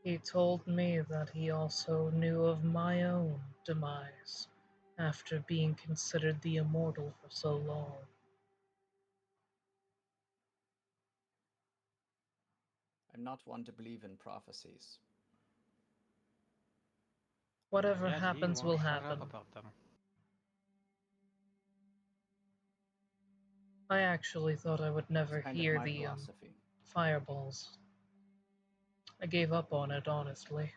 He told me that he also knew of my own demise after being considered the immortal for so long. I'm not one to believe in prophecies. Whatever Yet he happens won't will shut happen. up about them. I actually thought I would never It's kind of hear my the philosophy. fireballs. I gave up on it, honestly.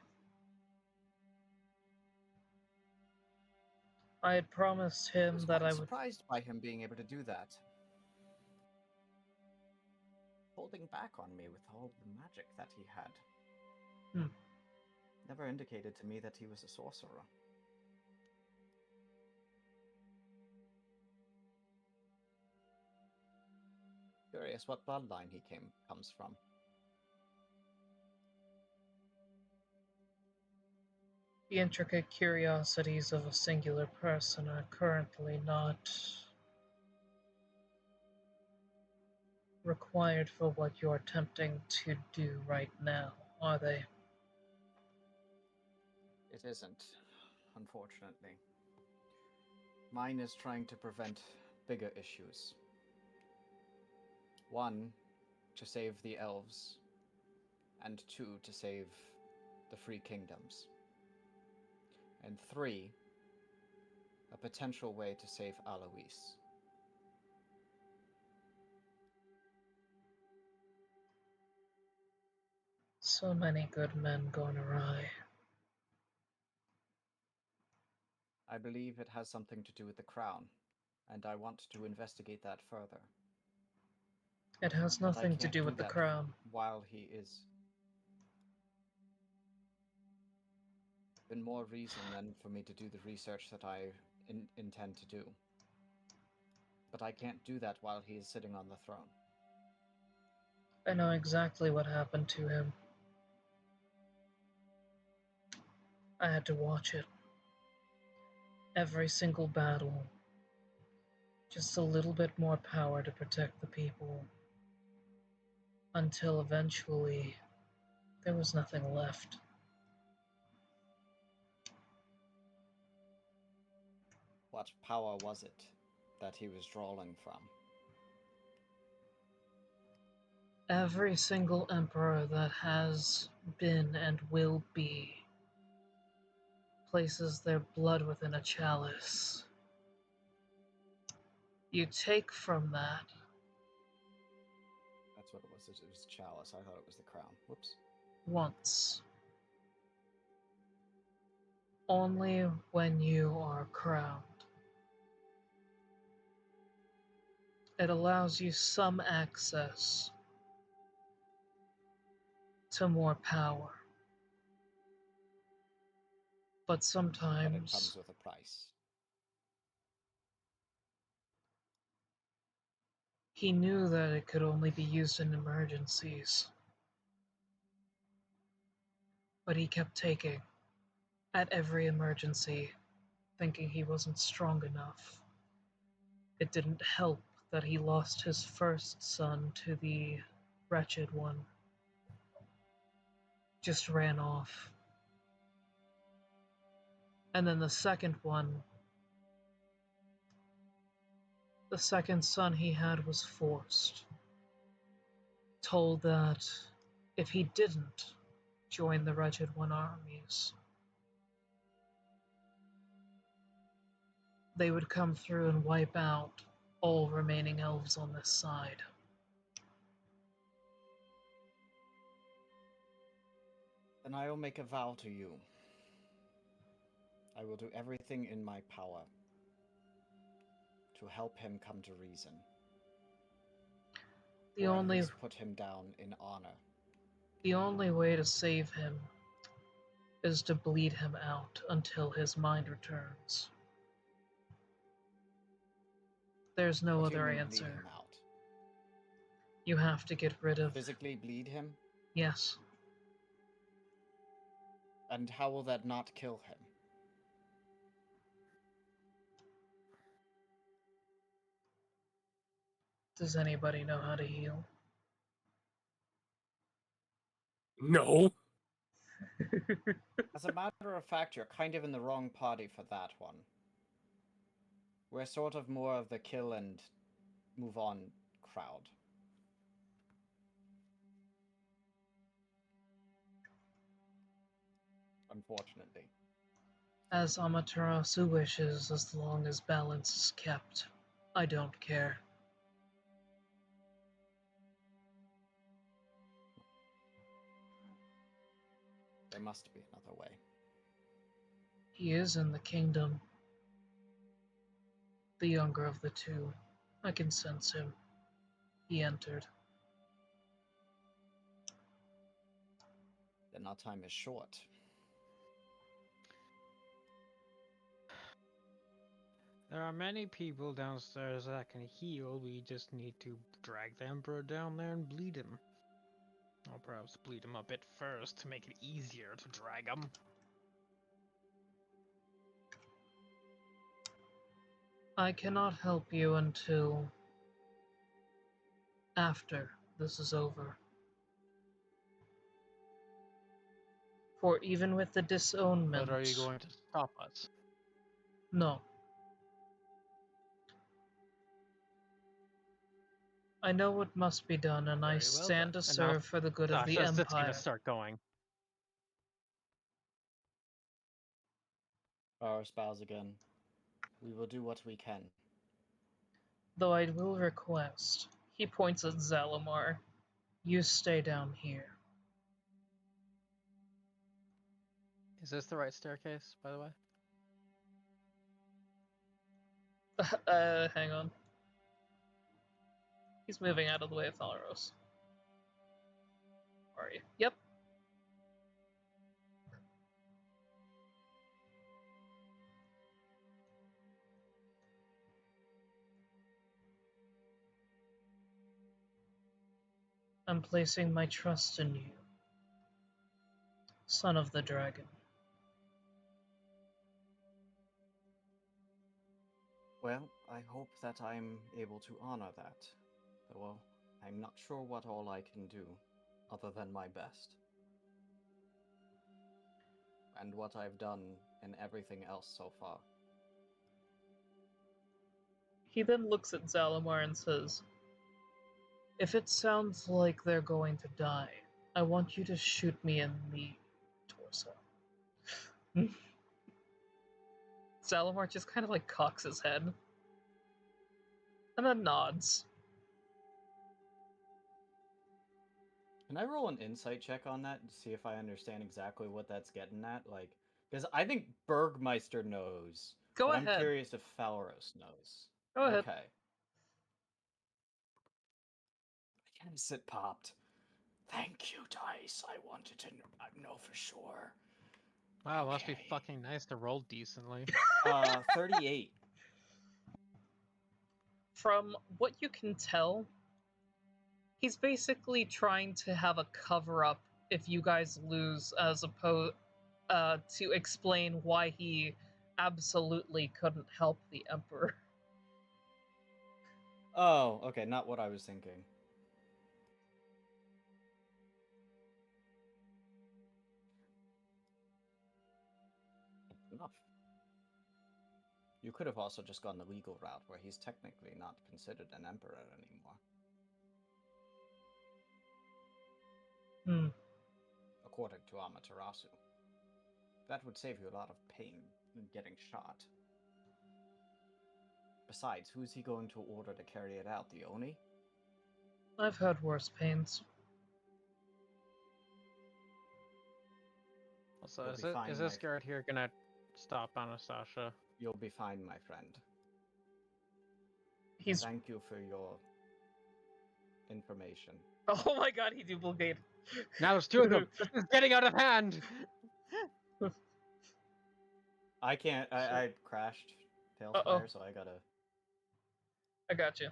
I had promised I him was that quite I would... surprised by him being able to do that. Holding back on me with all the magic that he had. Never indicated to me that he was a sorcerer. Curious what bloodline he comes from. The intricate curiosities of a singular person are currently not required for what you're attempting to do right now, are they? It isn't, unfortunately. Mine is trying to prevent bigger issues. One, to save the elves, and two, to save the Free Kingdoms. And three, a potential way to save Alois. So many good men gone awry. I believe it has something to do with the crown, and I want to investigate that further. It has But I nothing to can't do with the that crown. while he is. Been more reason than for me to do the research that I intend to do. But I can't do that while he is sitting on the throne. I know exactly what happened to him. I had to watch it. Every single battle, Just a little bit more power to protect the people. Until eventually, there was nothing left. What power was it that he was drawing from? Every single emperor that has been and will be places their blood within a chalice. You take from that. That's what it was. It was chalice. I thought it was the crown. Whoops. Once. Only when you are crowned. It allows you some access to more power. But But it sometimes comes with a price. he knew that it could only be used in emergencies. But he kept taking at every emergency, thinking he wasn't strong enough. It didn't help that he lost his first son to the Wretched one. Just ran off. And then the second one, the second son he had was forced. Told that if he didn't join the Wretched One armies, they would come through and wipe out all remaining elves on this side. Then I will make a vow to you. I will do everything in my power to help him come to reason. The Or at only least put him down in honor. The only way to save him is to bleed him out until his mind returns. There's no What do you other mean, bleed answer. him out? You have to get rid of... Physically bleed him? Yes. And how will that not kill him? Does anybody know how to heal? No. As a matter of fact, you're kind of in the wrong party for that one. We're sort of more of the kill and move on crowd. Unfortunately. As Amaterasu wishes, as long as balance is kept. I don't care. There must be another way. He is in the kingdom. The younger of the two. I can sense him. He entered. Then our time is short. There are many people downstairs that can heal. We just need to drag the Emperor down there and bleed him. Or perhaps bleed him a bit first to make it easier to drag him. I cannot help you until after this is over. For even with the disownment... But are you going to stop us? No. I know what must be done, and I Very well stand then. to serve for the good of the Sasha's just Empire. gonna start going. Our spouse again. We will do what we can. Though I will request, he points at Zalamar, you stay down here. Is this the right staircase, by the way? Hang on. He's moving out of the way of Thalaros. Where are you? Yep. I'm placing my trust in you, son of the dragon. Well, I hope that I'm able to honor that. Well, I'm not sure what all I can do, other than my best. And what I've done in everything else so far. He then looks at Zalamar and says, "If it sounds like they're going to die, I want you to shoot me in the torso." Zalamar just kind of like cocks his head and then nods. Can I roll an insight check on that to see if I understand exactly what that's getting at? Like, because I think Bergmeister knows. Go but ahead. I'm curious if Falros knows. Go ahead. Okay. Yes, it popped. Thank you, Dice. I wanted to know for sure. Wow, must be Okay. fucking nice to roll decently. 38. From what you can tell, he's basically trying to have a cover up if you guys lose, as opposed to explain why he absolutely couldn't help the Emperor. Oh, okay, not what I was thinking. Enough. You could have also just gone the legal route, where he's technically not considered an emperor anymore. According to Amaterasu. That would save you a lot of pain in getting shot. Besides, who's he going to order to carry it out? The Oni? I've had worse pains. Also, You'll be fine, is my this guard here gonna stop Anastasia? You'll be fine, my friend. He's Thank you for your information. oh my god, he duplicated. Now there's two of them. This is getting out of hand. I can't. I crashed Tailspire, so I gotta I got you.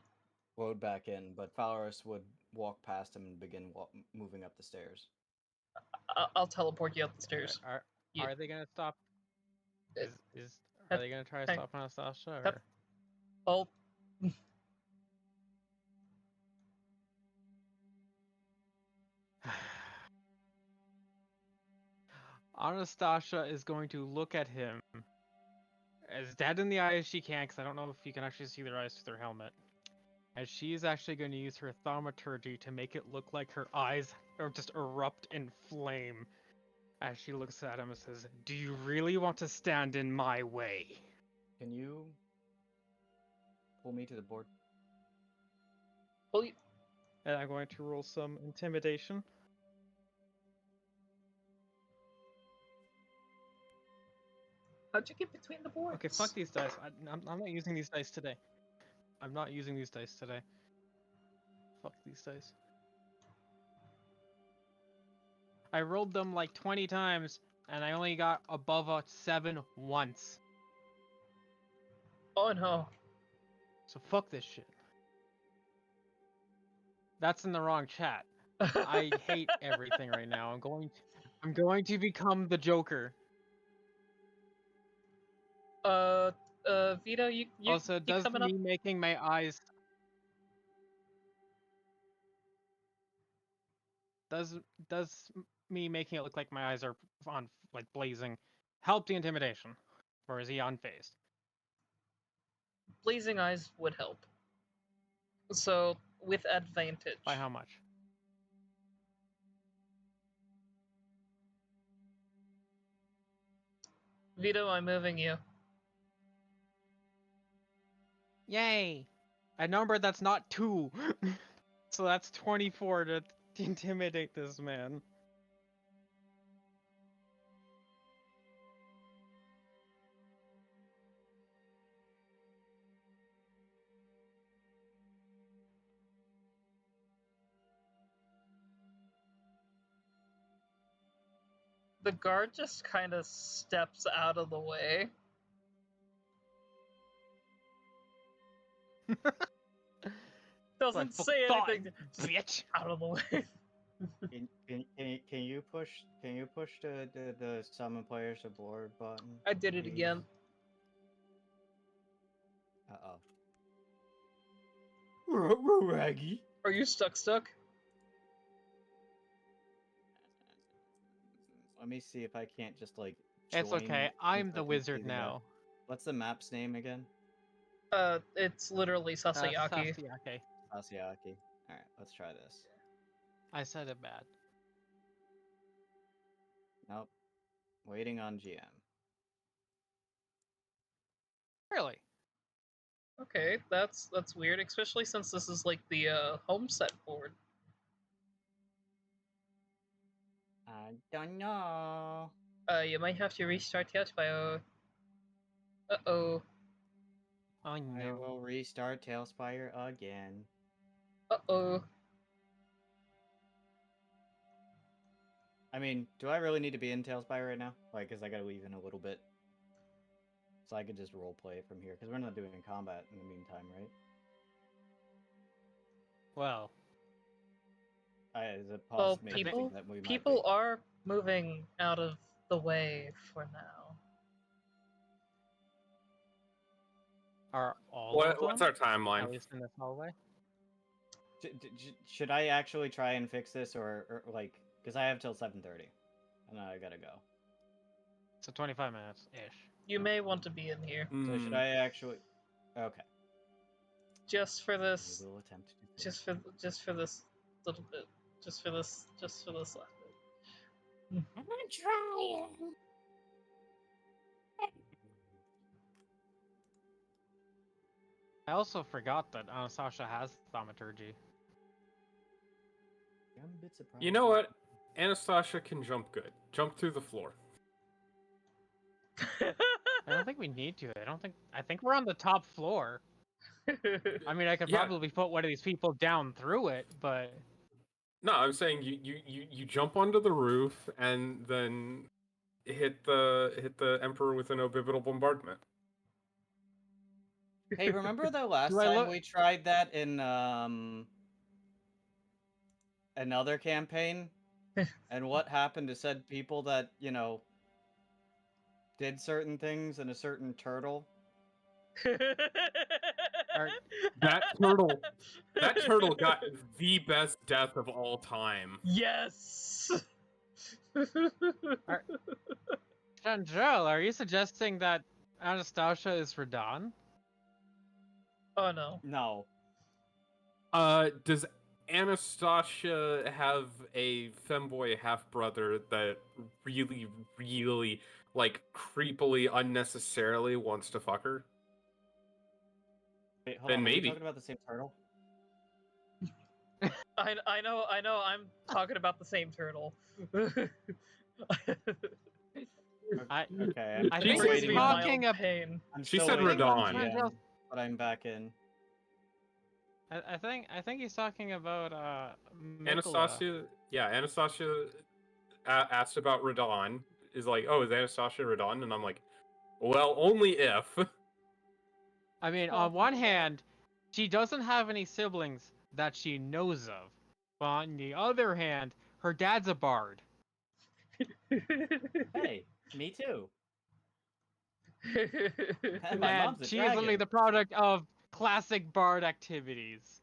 load back in. But Valorous would walk past him and begin moving up the stairs. I'll teleport you up the stairs. Are they gonna stop? Are they gonna try to Hey. stop Anastasia? Yep. Or... Oh, Anastasia is going to look at him as dead in the eye as she can, because I don't know if you can actually see their eyes through their helmet. And she's actually going to use her thaumaturgy to make it look like her eyes are just erupt in flame. As she looks at him and says, "Do you really want to stand in my way?" Can you pull me to the board? well, And I'm going to roll some intimidation. how'd you get between the boards? Okay, fuck these dice. I'm not using these dice today. I'm not using these dice today. Fuck these dice. I rolled them like 20 times, and I only got above a 7 once. Oh no. So fuck this shit. That's in the wrong chat. I hate everything right now. I'm going to become the Joker. Vito, you Also, you does coming up? me making my eyes does me making it look like my eyes are on like blazing help the intimidation, or is he unfazed? Blazing eyes would help. So with advantage. By how much? Vito, I'm moving you. Yay! A number that's not 2. So that's 24 to intimidate this man. The guard just kind of steps out of the way. Doesn't Like, say anything. bitch. Out of the way. Can you push the summon players aboard button? I did it please? again. Uh-oh. Raggy. Are you stuck? Let me see if I can't just like. It's join okay. since I'm I the can wizard see the map. now. What's the map's name again? It's literally Sasayaki. Sasayaki. Asiaki. Alright, let's try this. I said it bad. Nope. Waiting on GM. Really? Okay, that's weird, especially since this is like the home set board. I don't know. You might have to restart Tailspire. Uh-oh. Oh I no. will restart Tailspire again. Uh-oh. I mean, do I really need to be in Tailspire right now? Like, cause I gotta leave in a little bit. So I could just roleplay it from here, because we're not doing combat in the meantime, right? Well, Is it Well, possible that we might people be? are moving out of the way for now. are all of them? What's our timeline? At least in this hallway? Should I actually try and fix this, or like, because I have till 7:30, and then I gotta go. So 25 minutes ish. You may want to be in here So should I actually? Okay. just for this. We will attempt to do so. Just for this little bit. Just for this last bit. I'm trying. I also forgot that Anastasia has thaumaturgy. I'm a bit surprised. You know what? Anastasia can jump good. Jump through the floor. I don't think we need to. I think we're on the top floor. I mean, I could Yeah. probably put one of these people down through it, but No, I'm saying you jump onto the roof and then hit the Emperor with an orbital bombardment. Hey, remember the last Do I time look- we tried that in another campaign? And what happened to said people that, did certain things in a certain turtle? That turtle got the best death of all time. Yes. Chandrel, are you suggesting that Anastasia is Radon? Oh no. No. Does Anastasia have a femboy half brother that really, really, like, creepily, unnecessarily wants to fuck her? Wait, hold Then on. Are we maybe. talking about the same turtle? I know. I'm talking about the same turtle. Okay. I I'm think still he's waiting mild on. talking ab- pain. I'm She still said waiting on Radon. GM, Chandrel- but I'm back in. I think he's talking about Anastasia asked about Radon. Is like, oh, is Anastasia Radon? And I'm like, well, only if. I mean, Oh, on one hand, she doesn't have any siblings that she knows of. But on the other hand, her dad's a bard. Hey, me too. And my And mom's a she is literally dragon. the product of classic bard activities.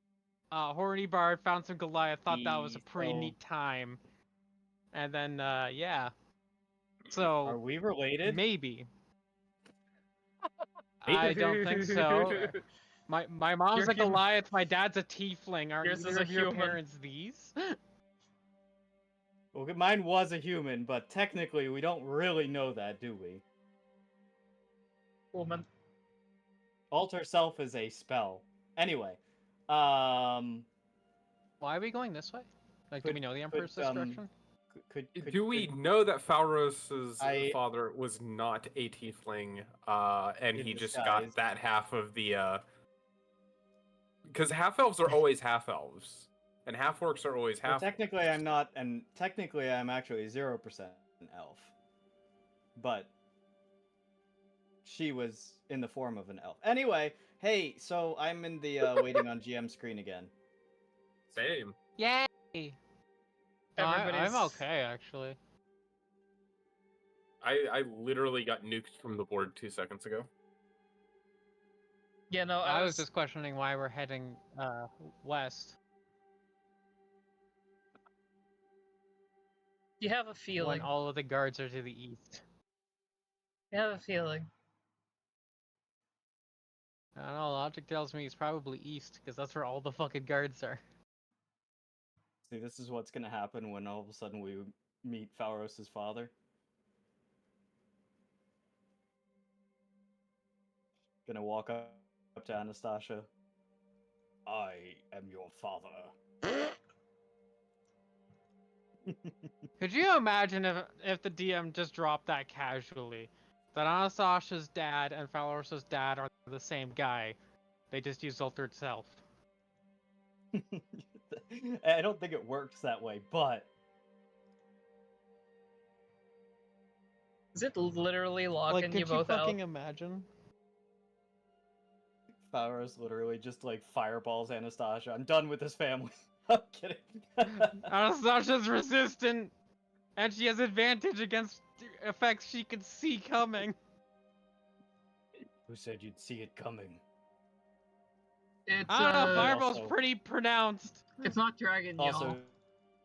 Horny bard found some Goliath, thought that was a pretty So- neat time. And then, yeah. Are So, we related? maybe. I don't think so. My mom's You're a Goliath, my dad's a tiefling. Aren't Yours is either a of your human. parents these? Well, mine was a human, but technically we don't really know that, do we? Woman. Alter self is a spell. Anyway, Why are we going this way? Like, do Could- we know the Emperor's could, destruction? Do we know that Falros's I- father was not a tiefling, and In he just disguise. got that half of the, because half elves are always half elves, and half orcs are always Well, half. technically I'm not, and technically I'm actually 0% an elf. But she was in the form of an elf. Anyway, hey, so I'm in the waiting on GM screen again. Same. Yay! No, I'm Everybody's- okay, actually. I literally got nuked from the board 2 seconds ago. Yeah, no, I was just questioning why we're heading west. You have a When feeling. all of the guards are to the east. You have a feeling. I don't know, logic tells me it's probably east, because that's where all the fucking guards are. See, this is what's gonna happen when all of a sudden we meet Falros's father. Gonna walk up to Anastasia. I am your father. Could you imagine if the DM just dropped that casually? That Anastasia's dad and Falorsa's dad are the same guy. They just use altered self. I don't think it works that way, but Is it literally Like, locking you could you both out? fucking imagine? Falros literally just like fireballs Anastasia. I'm done with this family. I'm kidding. Anastasia's resistant, and she has advantage against effects she could see coming. Who said you'd see it coming? It's I don't know, Fireball's also- pretty pronounced. it's not dragon, Also, y'all.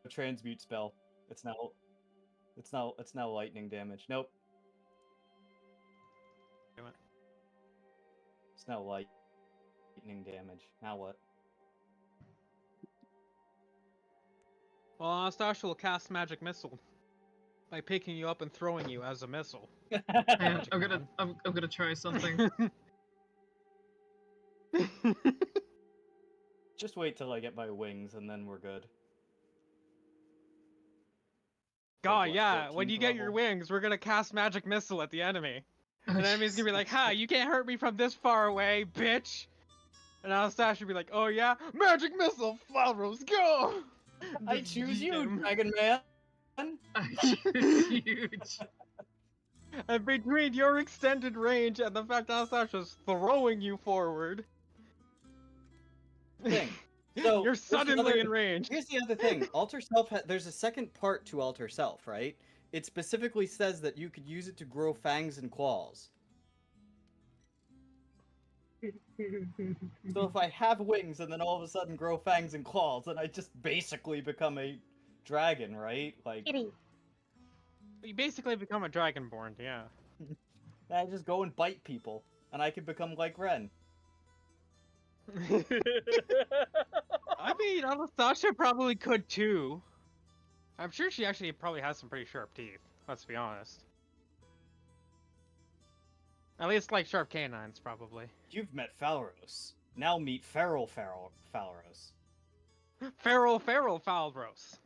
a transmute spell. It's now lightning damage. Nope. Damn it. It's now lightning damage. Now what? Well, Anastasia will cast Magic Missile by picking you up and throwing you as a missile. Man, Magic I'm gonna try something. Just wait till I get my wings and then we're good. God, what, yeah, when 14th you get your level? wings, we're gonna cast Magic Missile at the enemy. And the enemy's gonna be like, ha, you can't hurt me from this far away, bitch! And Anastasia will be like, oh yeah? Magic Missile, Falros, go! I choose you, Damn. Dragon Man! Huge. And between your extended range and the fact Anastasia's throwing you forward, Thing. So, you're here's the suddenly other- in range. Here's the other thing. Alter Self, there's a second part to Alter Self, right? It specifically says that you could use it to grow fangs and claws. So if I have wings and then all of a sudden grow fangs and claws, then I just basically become a dragon, right? Like, You basically become a Dragonborn, yeah. I just go and bite people, and I can become like Ren. I mean, Anastasia probably could too. I'm sure she actually probably has some pretty sharp teeth, let's be honest. At least like sharp canines, probably. You've met Falros. Now meet Feral Falros. Feral Falros.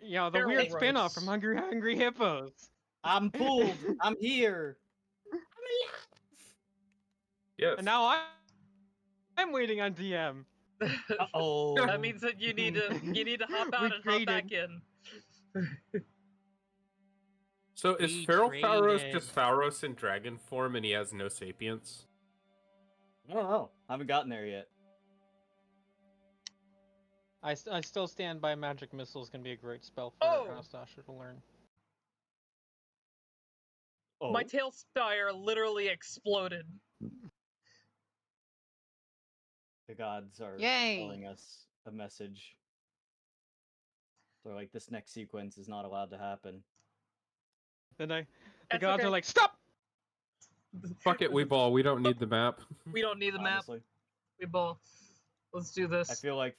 You know, the Feral weird spin-off roast. from Hungry Hippos. I'm pulled. I'm here. Yes. And now I'm waiting on DM. Uh-oh. That means that you need to hop out and hop back in. So is We Feral Falros traded. just Falros in dragon form and he has no sapience? I don't know. I haven't gotten there yet. I still stand by Magic Missile is gonna be a great spell for Oh! Anastasia to learn. Oh. My tail spire literally exploded. The gods are Yay! telling us a message. They're like, this next sequence is not allowed to happen. Then the That's gods okay. are like, stop! Fuck it, we ball. We don't need the map. We don't need the map. Honestly. We ball. Let's do this. I feel like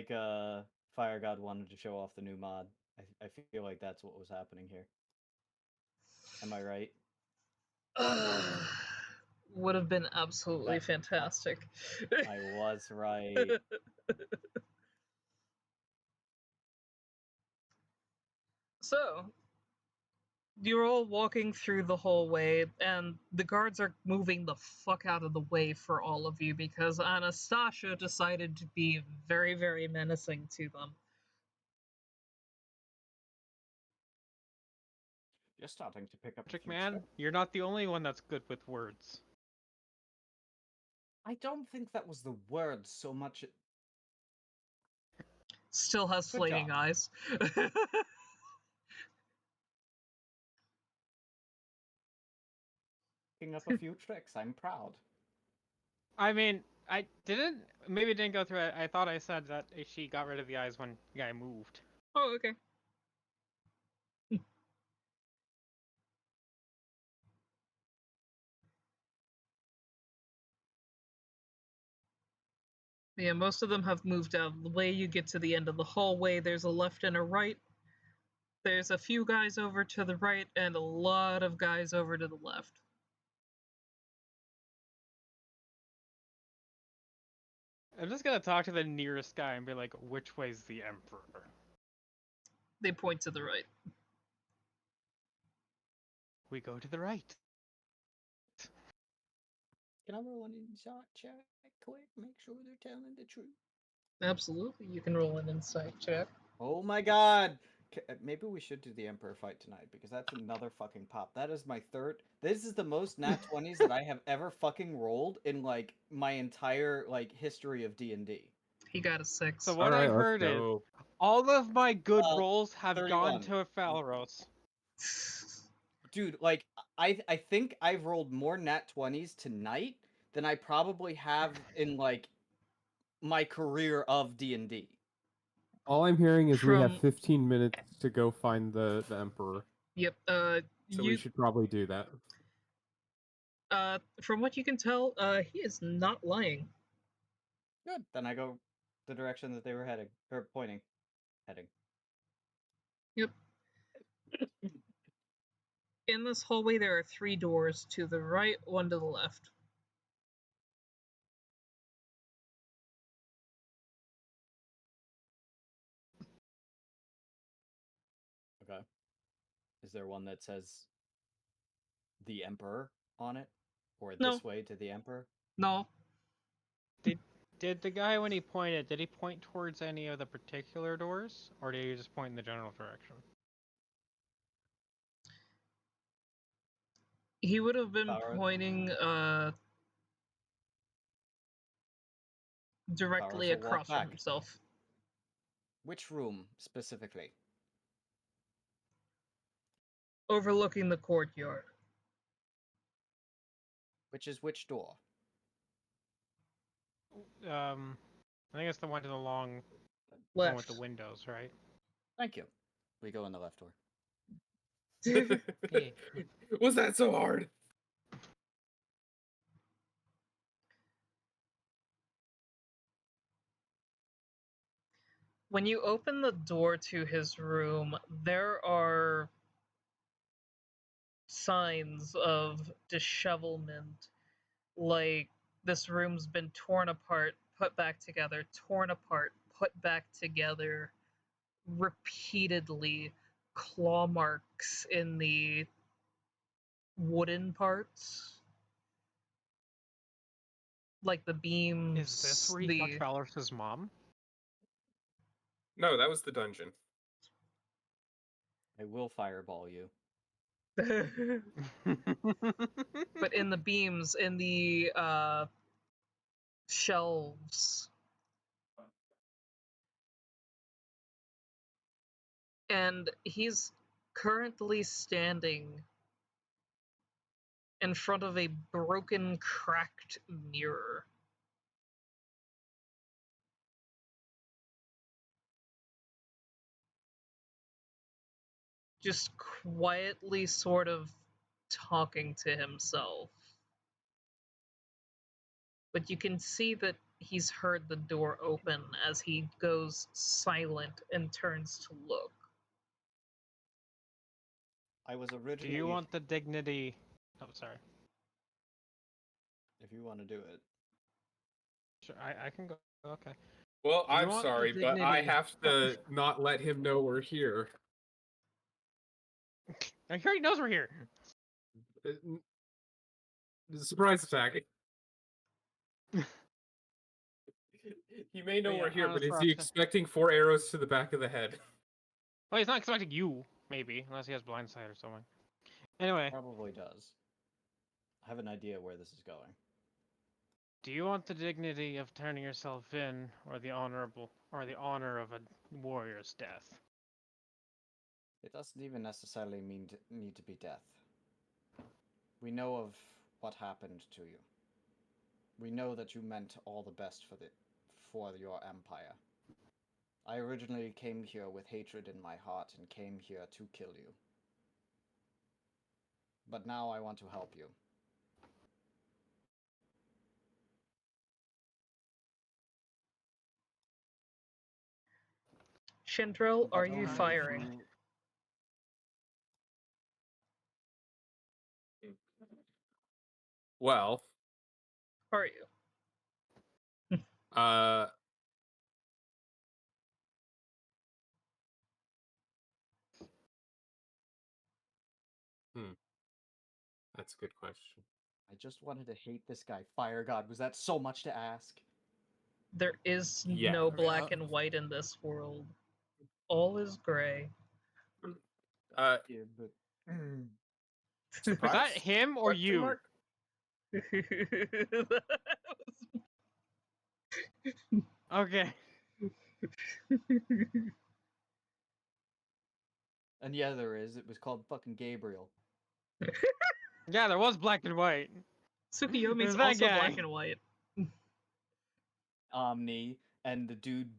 Fire God wanted to show off the new mod. I feel like that's what was happening here. Am I right? Would have been absolutely fantastic. I was right. So, you're all walking through the hallway, and the guards are moving the fuck out of the way for all of you because Anastasia decided to be very, very menacing to them. You're starting to pick up Magic the Man, future. you're not the only one that's good with words. I don't think that was the word so much. Still has Good flaming job. eyes. Picking up a few tricks. I'm proud. I mean, I didn't. Maybe it didn't go through. I thought I said that she got rid of the eyes when the guy moved. Oh, okay. Yeah, most of them have moved out of the way. You get to the end of the hallway, there's a left and a right. There's a few guys over to the right and a lot of guys over to the left. I'm just gonna talk to the nearest guy and be like, "Which way's the Emperor?" They point to the right. We go to the right. Can I roll an insight check quick? Make sure they're telling the truth. Absolutely, you can roll an insight check. Oh my god! Maybe we should do the Emperor fight tonight because that's another fucking pop. That is my third. This is the most nat 20s that I have ever fucking rolled in like my entire like history of D&D. He got a 6. So what I've heard is all of my good rolls have 31. gone to Phalros. Dude, like I think I've rolled more nat 20s tonight than I probably have in like my career of D&D. All I'm hearing is we have From- 15 minutes to go find the Emperor. Yep. So we should probably do that. From what you can tell, he is not lying. Good. Then I go the direction that they were heading or pointing, heading. Yep. In this hallway, there are 3 doors to the right, 1 to the left. Okay. Is there one that says the Emperor on it? Or No. this way to the Emperor? No. Did the guy, when he pointed, did he point towards any of the particular doors, or did he just point in the general direction? He would have been Power. pointing directly Powers will walk across from back. himself. Which room specifically? Overlooking the courtyard. Which is which door? I think it's the one to the long Left. one with the windows, right? Thank you. We go in the left door. Hey. Was that so hard? When you open the door to his room, there are signs of dishevelment. Like, this room's been torn apart, put back together, torn apart, put back together repeatedly. Claw marks in the wooden parts. Like the beams. Is this where he fucked Phalros' mom? No, that was the dungeon. I will fireball you. But in the beams, in the shelves. And he's currently standing in front of a broken, cracked mirror. Just quietly sort of talking to himself. But you can see that he's heard the door open as he goes silent and turns to look. I was Do originally. you want the dignity? Oh, sorry. If you want to do it. Sure, I can go. Okay. Well, Do you I'm want the sorry, but I dignity- have to not let him know we're here. He already knows we're here. Surprise attack. He may know But yeah, we're here, on but his is he first- expecting 4 arrows to the back of the head? Well, he's not expecting you, maybe, unless he has blindsight or something. Anyway, Probably does. I have an idea where this is going. do you want the dignity of turning yourself in, or the honor of a warrior's death? It doesn't even necessarily need to be death. We know of what happened to you. We know that you meant all the best for your empire. I originally came here with hatred in my heart and came here to kill you. But now I want to help you. Chandrel, are you Only if firing? Well, Are you? uh, that's a good question. I just wanted to hate this guy. Fire God, was that so much to ask? There is Yeah. no black and white in this world. All is gray. Uh, Yeah, but Is surprise? that him or Question you? mark? Okay. and yeah, there is. It was called fucking Gabriel. Yeah, there was black and white. Tsukiyomi's There's that also guy. black and white. Omni and the dude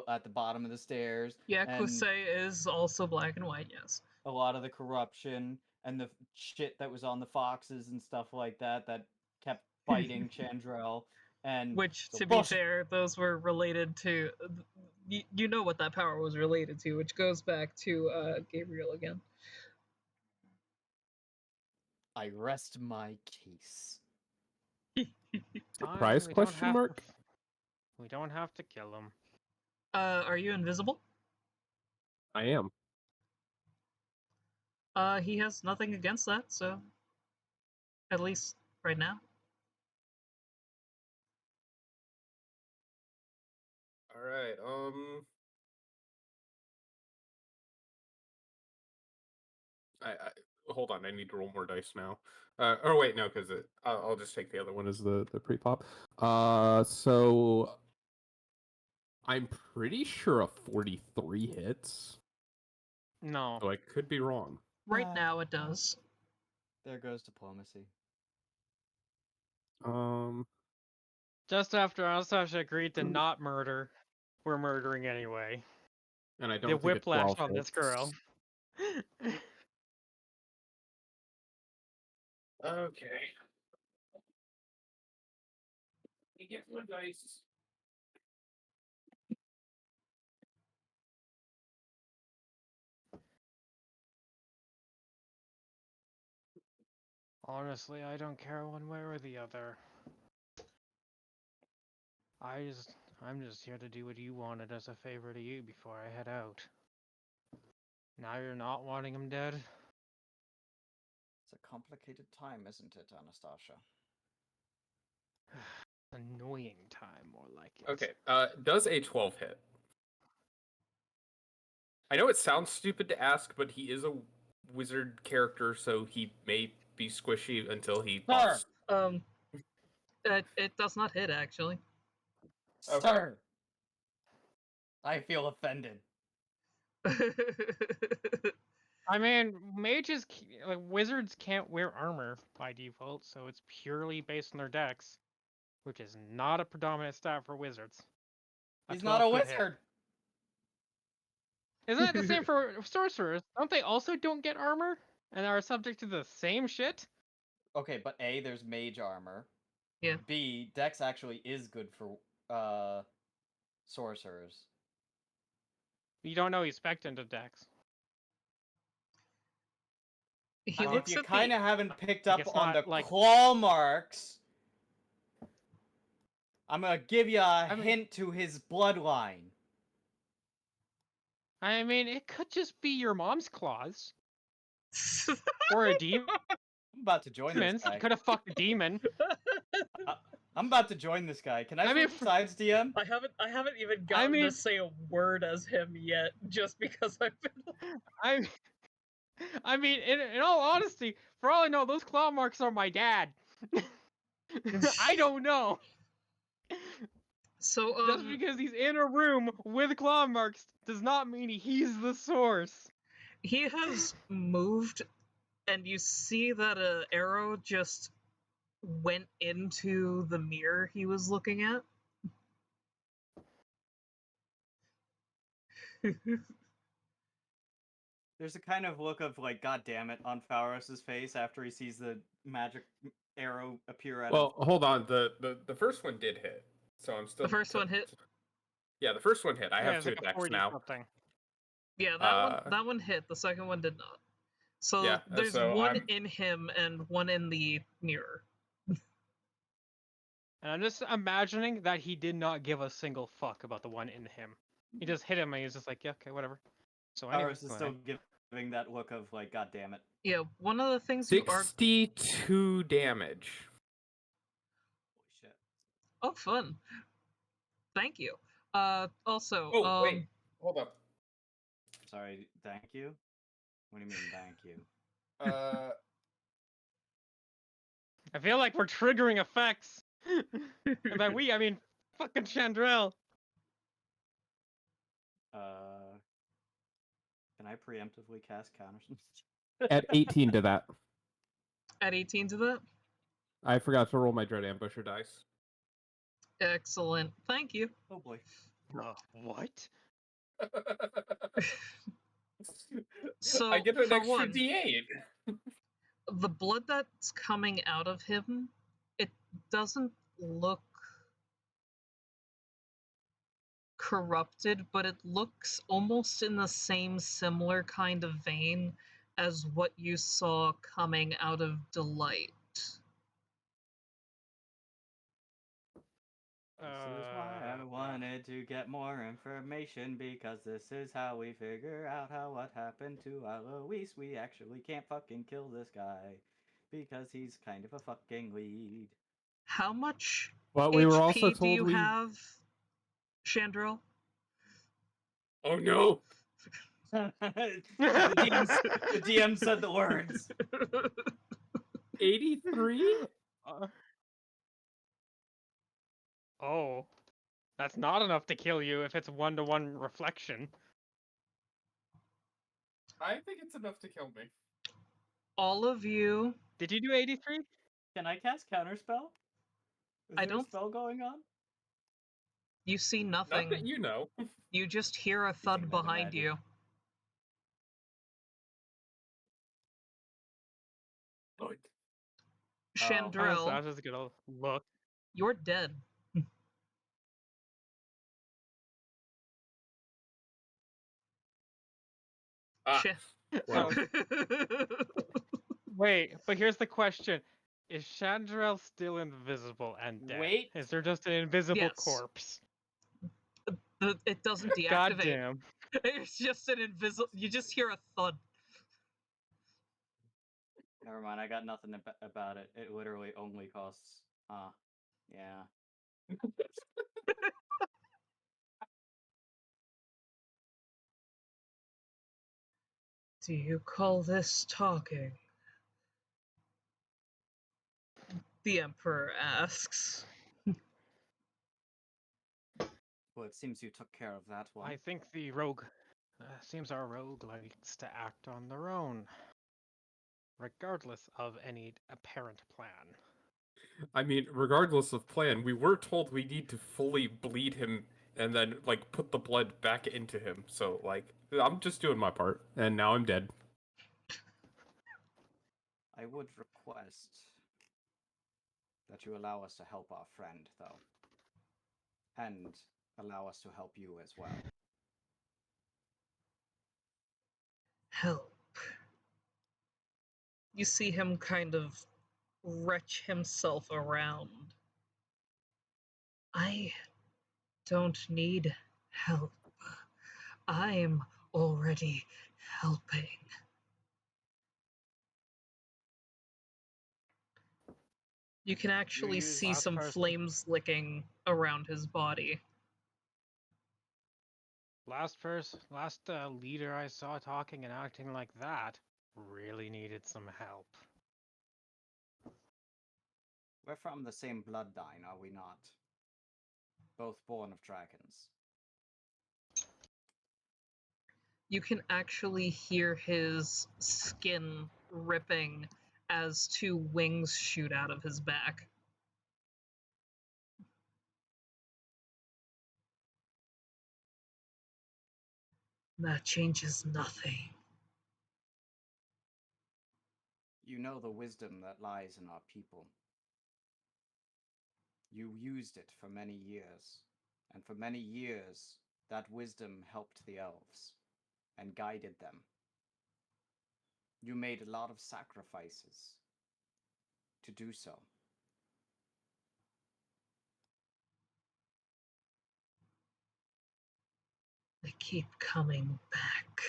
at the bottom of the stairs. Yeah, and Kusei is also black and white, yes. a lot of the corruption and the shit that was on the foxes and stuff like that kept fighting Chandrel. And Which, the to be bullshit- fair, those were related to... You know what that power was related to, which goes back to Gabriel again. I rest my case. Surprise? We don't Question have mark. We don't have to kill him. Are you invisible? I am. He has nothing against that, so... At least right now. All right. I hold on. I need to roll more dice now. Or wait, no, because I'll just take the other one One as is the pre-pop. So I'm pretty sure a 43 hits. No. So I could be wrong. Right now it does. There goes diplomacy. Just after Anastasia agreed to not murder, we're murdering anyway. And I The don't think a whiplash 12 on this hits. girl. Okay. Let me get my dice. Honestly, I don't care one way or the other. I'm just here to do what you wanted as a favor to you before I head out. Now you're not wanting him dead? It's a complicated time, isn't it, Anastasia? Annoying time, more like it. Okay. Does a 12 hit? I know it sounds stupid to ask, but he is a wizard character, so he may be squishy until he buffs. It does not hit, actually. Okay. Sir! I feel offended. I mean, wizards can't wear armor by default, so it's purely based on their dex, which is not a predominant stat for wizards. He's not a 12 could hit. wizard! Isn't it the same for sorcerers? Don't they also don't get armor and are subject to the same shit? Okay, but A, there's mage armor. Yeah. B, dex actually is good for sorcerers. You don't know he's spec'd into dex. He If looks you at kind the... of haven't picked Like, up it's on the not, like- claw marks, I'm gonna give you a I mean- hint to his bloodline. I mean, it could just be your mom's claws. Or a demon. I'm about to join this guy. Could have fucked a demon. I'm about to join this guy. Can I mean, switch sides, DM? I haven't even gotten to say a word as him yet, just because I've been... I mean, in all honesty, for all I know, those claw marks are my dad. I don't know. So, Just because he's in a room with claw marks does not mean he's the source. he has moved, and you see that an arrow just went into the mirror he was looking at. There's a kind of look of like, God damn it, on Pharos' face after he sees the magic arrow appear out Well, of. hold on. The first one did hit, so I'm still. The first one hit? Yeah, the first one hit. I Yeah, have it's two like a attacks 40 now. something. Yeah, that one hit. The second one did not. So Yeah, there's so one I'm- in him and one in the mirror. And I'm just imagining that he did not give a single fuck about the one in him. He just hit him and he's just like, yeah, okay, whatever. So anyway, Pharos is still giving that look of like, God damn it. Yeah, one of the things you are. 62 damage. Holy shit. Oh, fun. Thank you. Also, Oh wait, hold up. Sorry, thank you? What do you mean, thank you? I feel like we're triggering effects. And by we, I mean fucking Chandrell. Can I preemptively cast counters? At 18 to that. at 18 to that. I forgot to roll my Dread Ambusher dice. Excellent. Thank you. Oh boy. What? So, I get an for extra one, D8. the blood that's coming out of him, it doesn't look corrupted, but it looks almost in the same similar kind of vein as what you saw coming out of Delight. This is why I wanted to get more information, because this is how we figure out what happened to Alois. We actually can't fucking kill this guy because he's kind of a fucking lead. How much Well, we were also HP do told you we. have, Chandrell? Oh no! the DM said the words. 83? Oh, that's not enough to kill you if it's 1-to-1 reflection. I think it's enough to kill me. All of you. Did you do 83? Can I cast counterspell? Is I there a don't- spell going on? You see Not nothing. that you know. You just hear a thud that behind magic. you. Good. Chandrell, I was just gonna look. you're dead. Ah, Cha- well. Wait, but here's the question. Is Chandrell still invisible and dead? Wait. Is there just an invisible Yes. corpse? It doesn't deactivate. Goddamn. It's just an invisible. You just hear a thud. Never mind, I got nothing about it. It literally only costs. Yeah. Do you call this talking? The Emperor asks. Well, it seems you took care of that one. I think the rogue. Seems our rogue likes to act on their own, regardless of any apparent plan. I mean, regardless of plan, we were told we need to fully bleed him and then, like, put the blood back into him. So, like, I'm just doing my part, and now I'm dead. I would request that you allow us to help our friend, though. And allow us to help you as well. Help. You see him kind of retch himself around. I don't need help. I'm already helping. You can actually use see last some person. flames licking around his body. Last leader I saw talking and acting like that really needed some help. We're from the same bloodline, are we not? Both born of dragons. You can actually hear his skin ripping as two wings shoot out of his back. That changes nothing. You know the wisdom that lies in our people. You used it for many years, and for many years that wisdom helped the elves and guided them. You made a lot of sacrifices to do so. They keep coming back.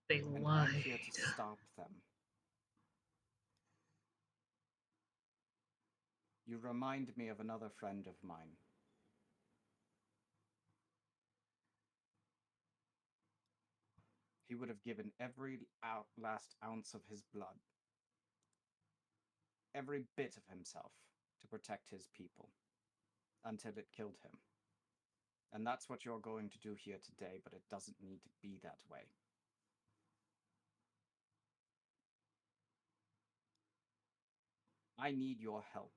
They And lied. I'm here to stop them. You remind me of another friend of mine. He would have given every last ounce of his blood, every bit of himself, to protect his people, until it killed him. And that's what you're going to do here today, but it doesn't need to be that way. I need your help,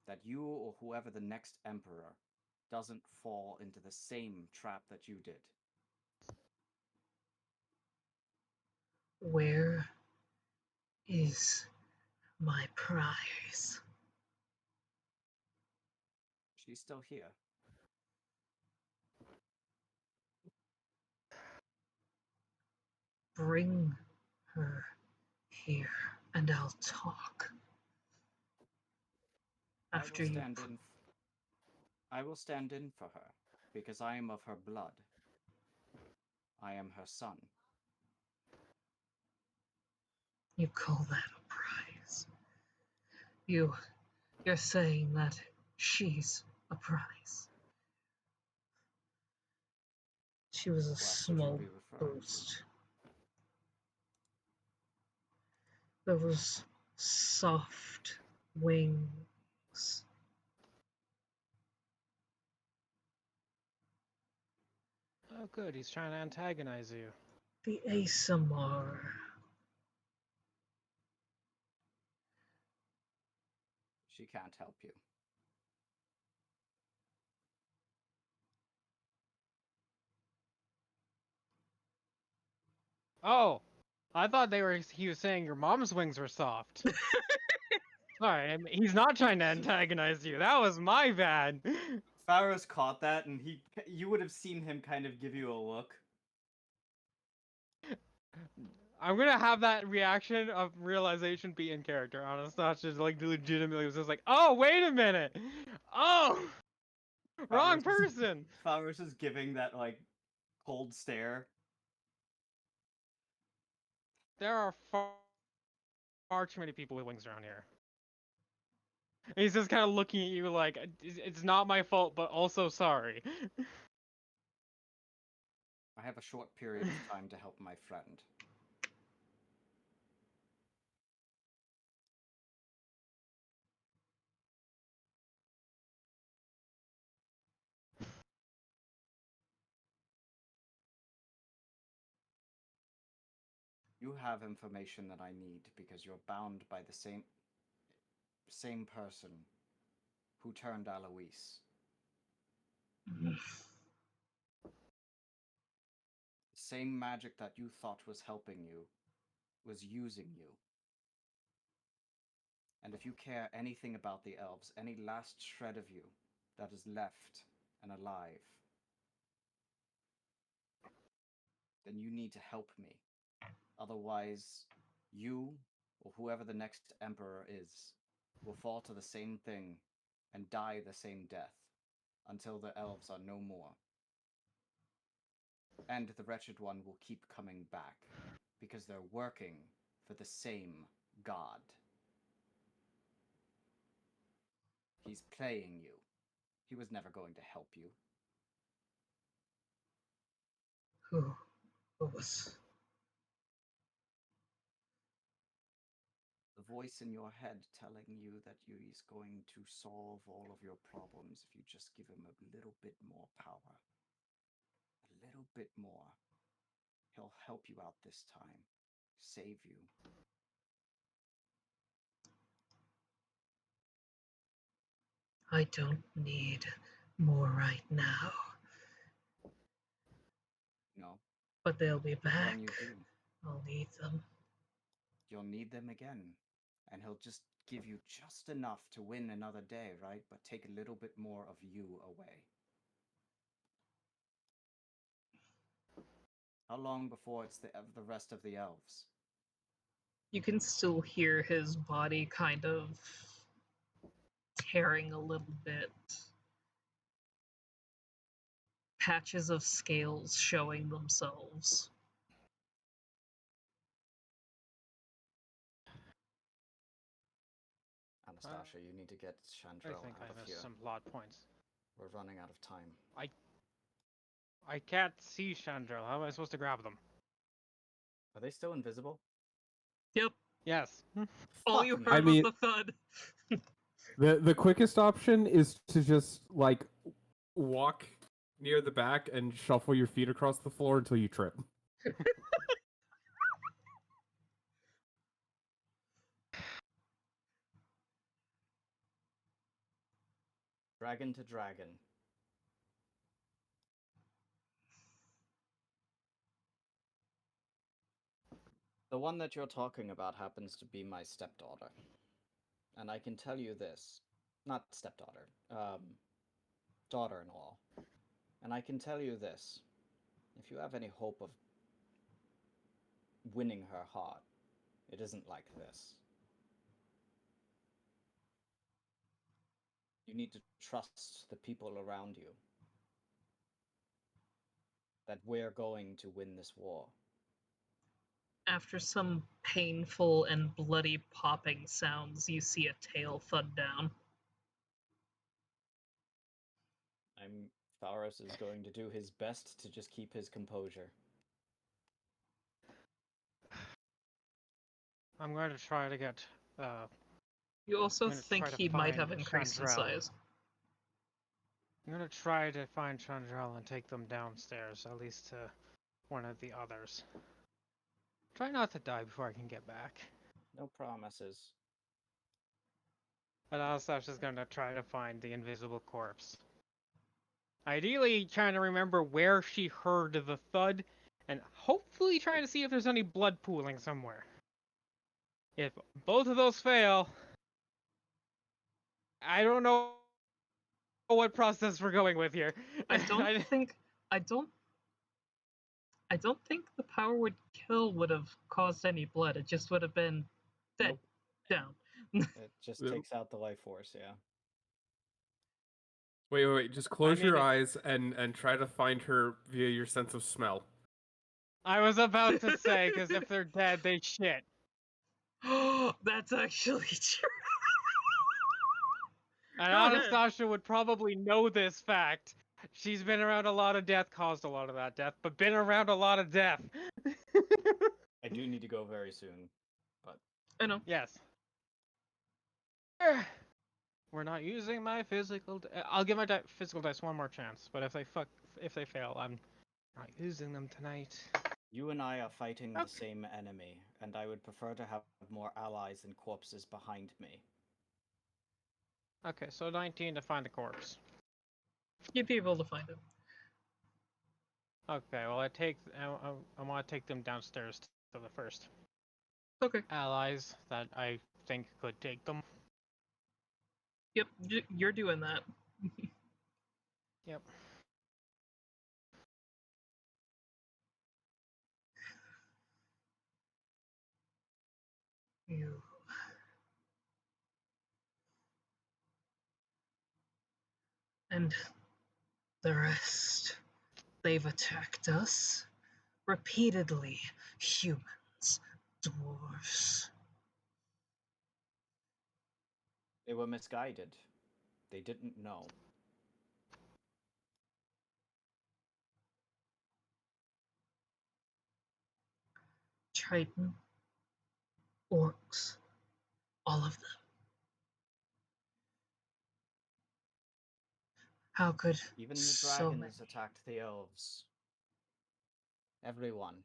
that you or whoever the next emperor doesn't fall into the same trap that you did. Where is my prize? She's still here. Bring her here, and I'll talk. After you. I will stand in for her, because I am of her blood. I am her son. You call that a prize? You're saying that she's a prize. She was a small ghost. Those soft wings. Oh, good. He's trying to antagonize you. The ASMR. She can't help you. Oh, I thought he was saying your mom's wings were soft. Sorry, he's not trying to antagonize you. That was my bad. Pharos caught that, and you would have seen him kind of give you a look. I'm gonna have that reaction of realization be in character, honest. Not just like legitimately was just like, oh, wait a minute. Oh, wrong person. Pharos is giving that like cold stare. There are far too many people with wings around here. He's just kind of looking at you like, it's not my fault, but also sorry. I have a short period of time to help my friend. You have information that I need because you're bound by the same person who turned Alois. The same magic that you thought was helping you was using you. And if you care anything about the elves, any last shred of you that is left and alive, then you need to help me. Otherwise, you, or whoever the next emperor is, will fall to the same thing and die the same death until the elves are no more. And the Wretched One will keep coming back because they're working for the same god. He's playing you. He was never going to help you. Who was? The voice in your head telling you that he's going to solve all of your problems if you just give him a little bit more power. A little bit more. He'll help you out this time. Save you. I don't need more right now, No, but they'll be but back. when you do, I'll need them. you'll need them again. And he'll just give you just enough to win another day, right? But take a little bit more of you away. How long before it's the rest of the elves? You can still hear his body kind of tearing a little bit. Patches of scales showing themselves. Anastasia, you need to get I Chandrel think out I of missed here. some plot points. We're running out of time. I can't see Chandrel. How am I supposed to grab them? Are they still invisible? Yep, Yes. all Fuck you me. heard I mean- was the thud. The quickest option is to just like Walk near the back and shuffle your feet across the floor until you trip. Dragon to dragon. The one that you're talking about happens to be my stepdaughter. And I can tell you this. Not stepdaughter. Daughter-in-law. And I can tell you this. If you have any hope of winning her heart, it isn't like this. You need to trust the people around you. That we're going to win this war. After some painful and bloody popping sounds, you see a tail thud down. Tharos is going to do his best to just keep his composure. I'm going to try to get. You also I'm gonna think try to he might have find increased in Chandrel. size. I'm gonna try to find Chandrel and take them downstairs, at least to one of the others. Try not to die before I can get back. No promises. But Anastasia's gonna try to find the invisible corpse. Ideally, trying to remember where she heard the thud, and hopefully trying to see if there's any blood pooling somewhere. If both of those fail, I don't know what process we're going with here. I don't think the power would kill would have caused any blood. It just would have been dead Nope. down. It just Yeah. takes out the life force, yeah. Wait. Just close mean, your eyes and try to find her via your sense of smell. I was about to say, because if they're dead, they shit. That's actually true. And Go ahead. Anastasia would probably know this fact. She's been around a lot of death, caused a lot of that death, but been around a lot of death. I do need to go very soon, but I know. Yes. We're not using my physical. I'll give my physical dice one more chance, but if they fail, I'm not using them tonight. you and I are fighting Okay. the same enemy, and I would prefer to have more allies and corpses behind me. Okay, so 19 to find the corpse. You'd be able to find it. Okay, well I want to take them downstairs to the first Okay. allies that I think could take them. Yep, you're doing that. Yep. You. And the rest. They've attacked us repeatedly. Humans, dwarves. They were misguided. They didn't know. Triton, orcs, all of them. How could Even the so many? dragons attacked the elves. Everyone.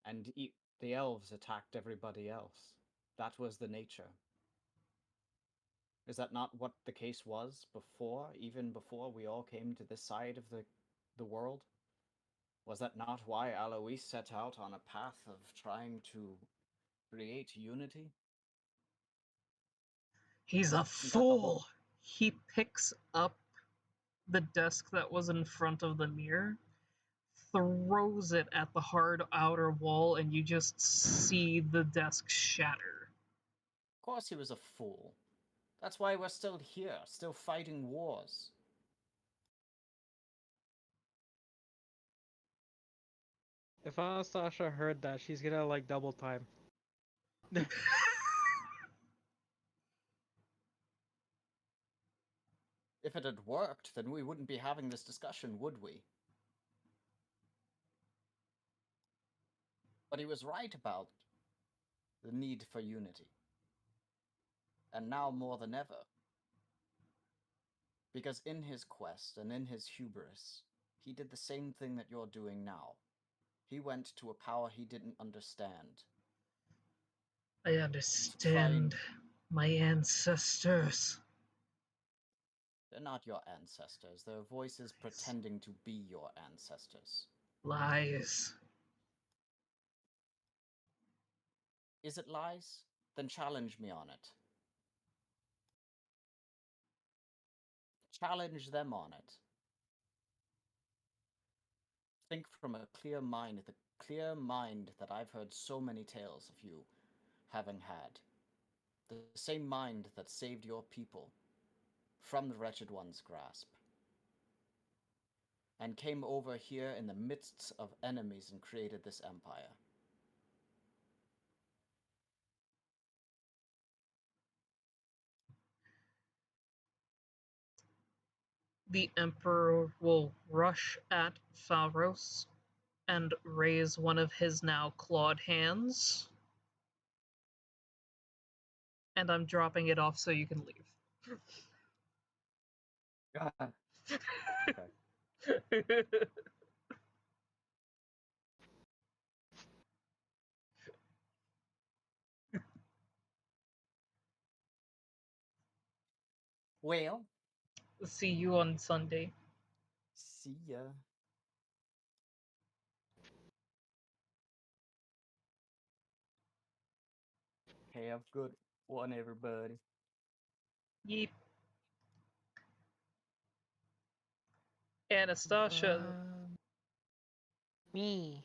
And the elves attacked everybody else. That was the nature. Is that not what the case was before, even before we all came to this side of the world? Was that not why Alois set out on a path of trying to create unity? He's a Isn't that the whole... fool. He picks up the desk that was in front of the mirror, throws it at the hard outer wall, and you just see the desk shatter. Of course he was a fool. That's why we're still here, still fighting wars. If Anastasia heard that, she's gonna like double time. If it had worked, then we wouldn't be having this discussion, would we? But he was right about the need for unity. And now more than ever. Because in his quest and in his hubris, he did the same thing that you're doing now. He went to a power he didn't understand. I understand my ancestors. They're not your ancestors. They're voices pretending to be your ancestors. Lies. Is it lies? Then challenge me on it. Challenge them on it. Think from a clear mind, the clear mind that I've heard so many tales of you having had. The same mind that saved your people from the Wretched One's grasp, and came over here in the midst of enemies and created this empire. The Emperor will rush at Pharos and raise one of his now clawed hands. And I'm dropping it off so you can leave. God. Okay. Well, See you on Sunday. see ya. Have a good one, everybody. Yeep. Anastasia, Me.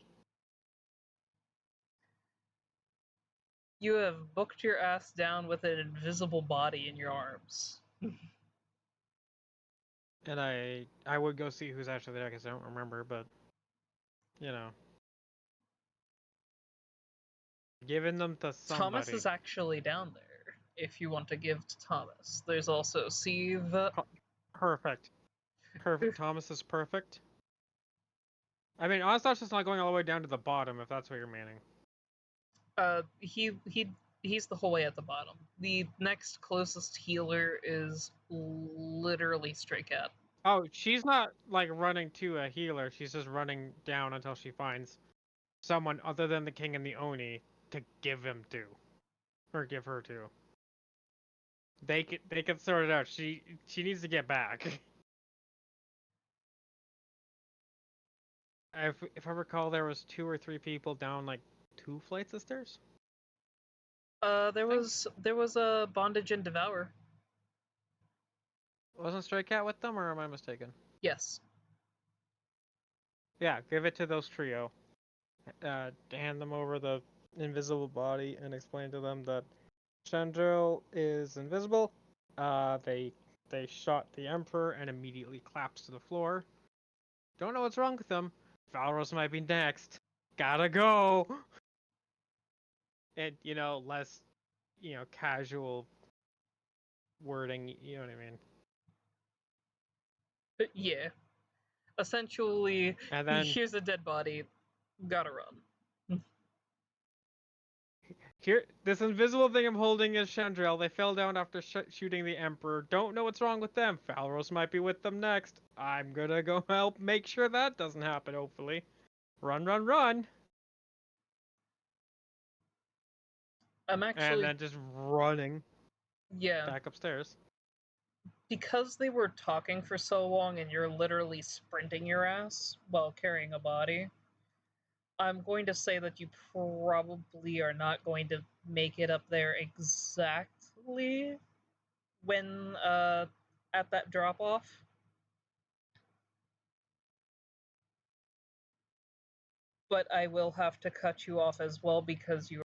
you have booked your ass down with an invisible body in your arms. And I would go see who's actually there because I don't remember, but you know, giving them to somebody. Thomas is actually down there if you want to give to Thomas. There's also Steve. Perfect. Perfect. Thomas is perfect. I mean, Anastasia's not going all the way down to the bottom, if that's what you're meaning. He's the whole way at the bottom. The next closest healer is literally Stray Cat. Oh, she's not like running to a healer. She's just running down until she finds someone other than the king and the Oni to give him to, or give her to. They can sort it out. She needs to get back. If I recall, there was 2 or 3 people down like 2 flights of stairs. There was a Bondage and Devour. Wasn't Stray Cat with them, or am I mistaken? Yes. Yeah, give it to those trio. Hand them over the invisible body and explain to them that Chandril is invisible. They shot the Emperor and immediately collapsed to the floor. Don't know what's wrong with them. Valros might be next. Gotta go. And less, casual wording. You know what I mean? Yeah. Essentially, And then here's a dead body. Gotta run. here, this invisible thing I'm holding is Chandril. They fell down after shooting the Emperor. Don't know what's wrong with them. Valros might be with them next. I'm gonna go help make sure that doesn't happen, hopefully. Run, run, run! I'm actually... And then just running Yeah. back upstairs. because they were talking for so long and you're literally sprinting your ass while carrying a body, I'm going to say that you probably are not going to make it up there exactly when at that drop off. But I will have to cut you off as well because you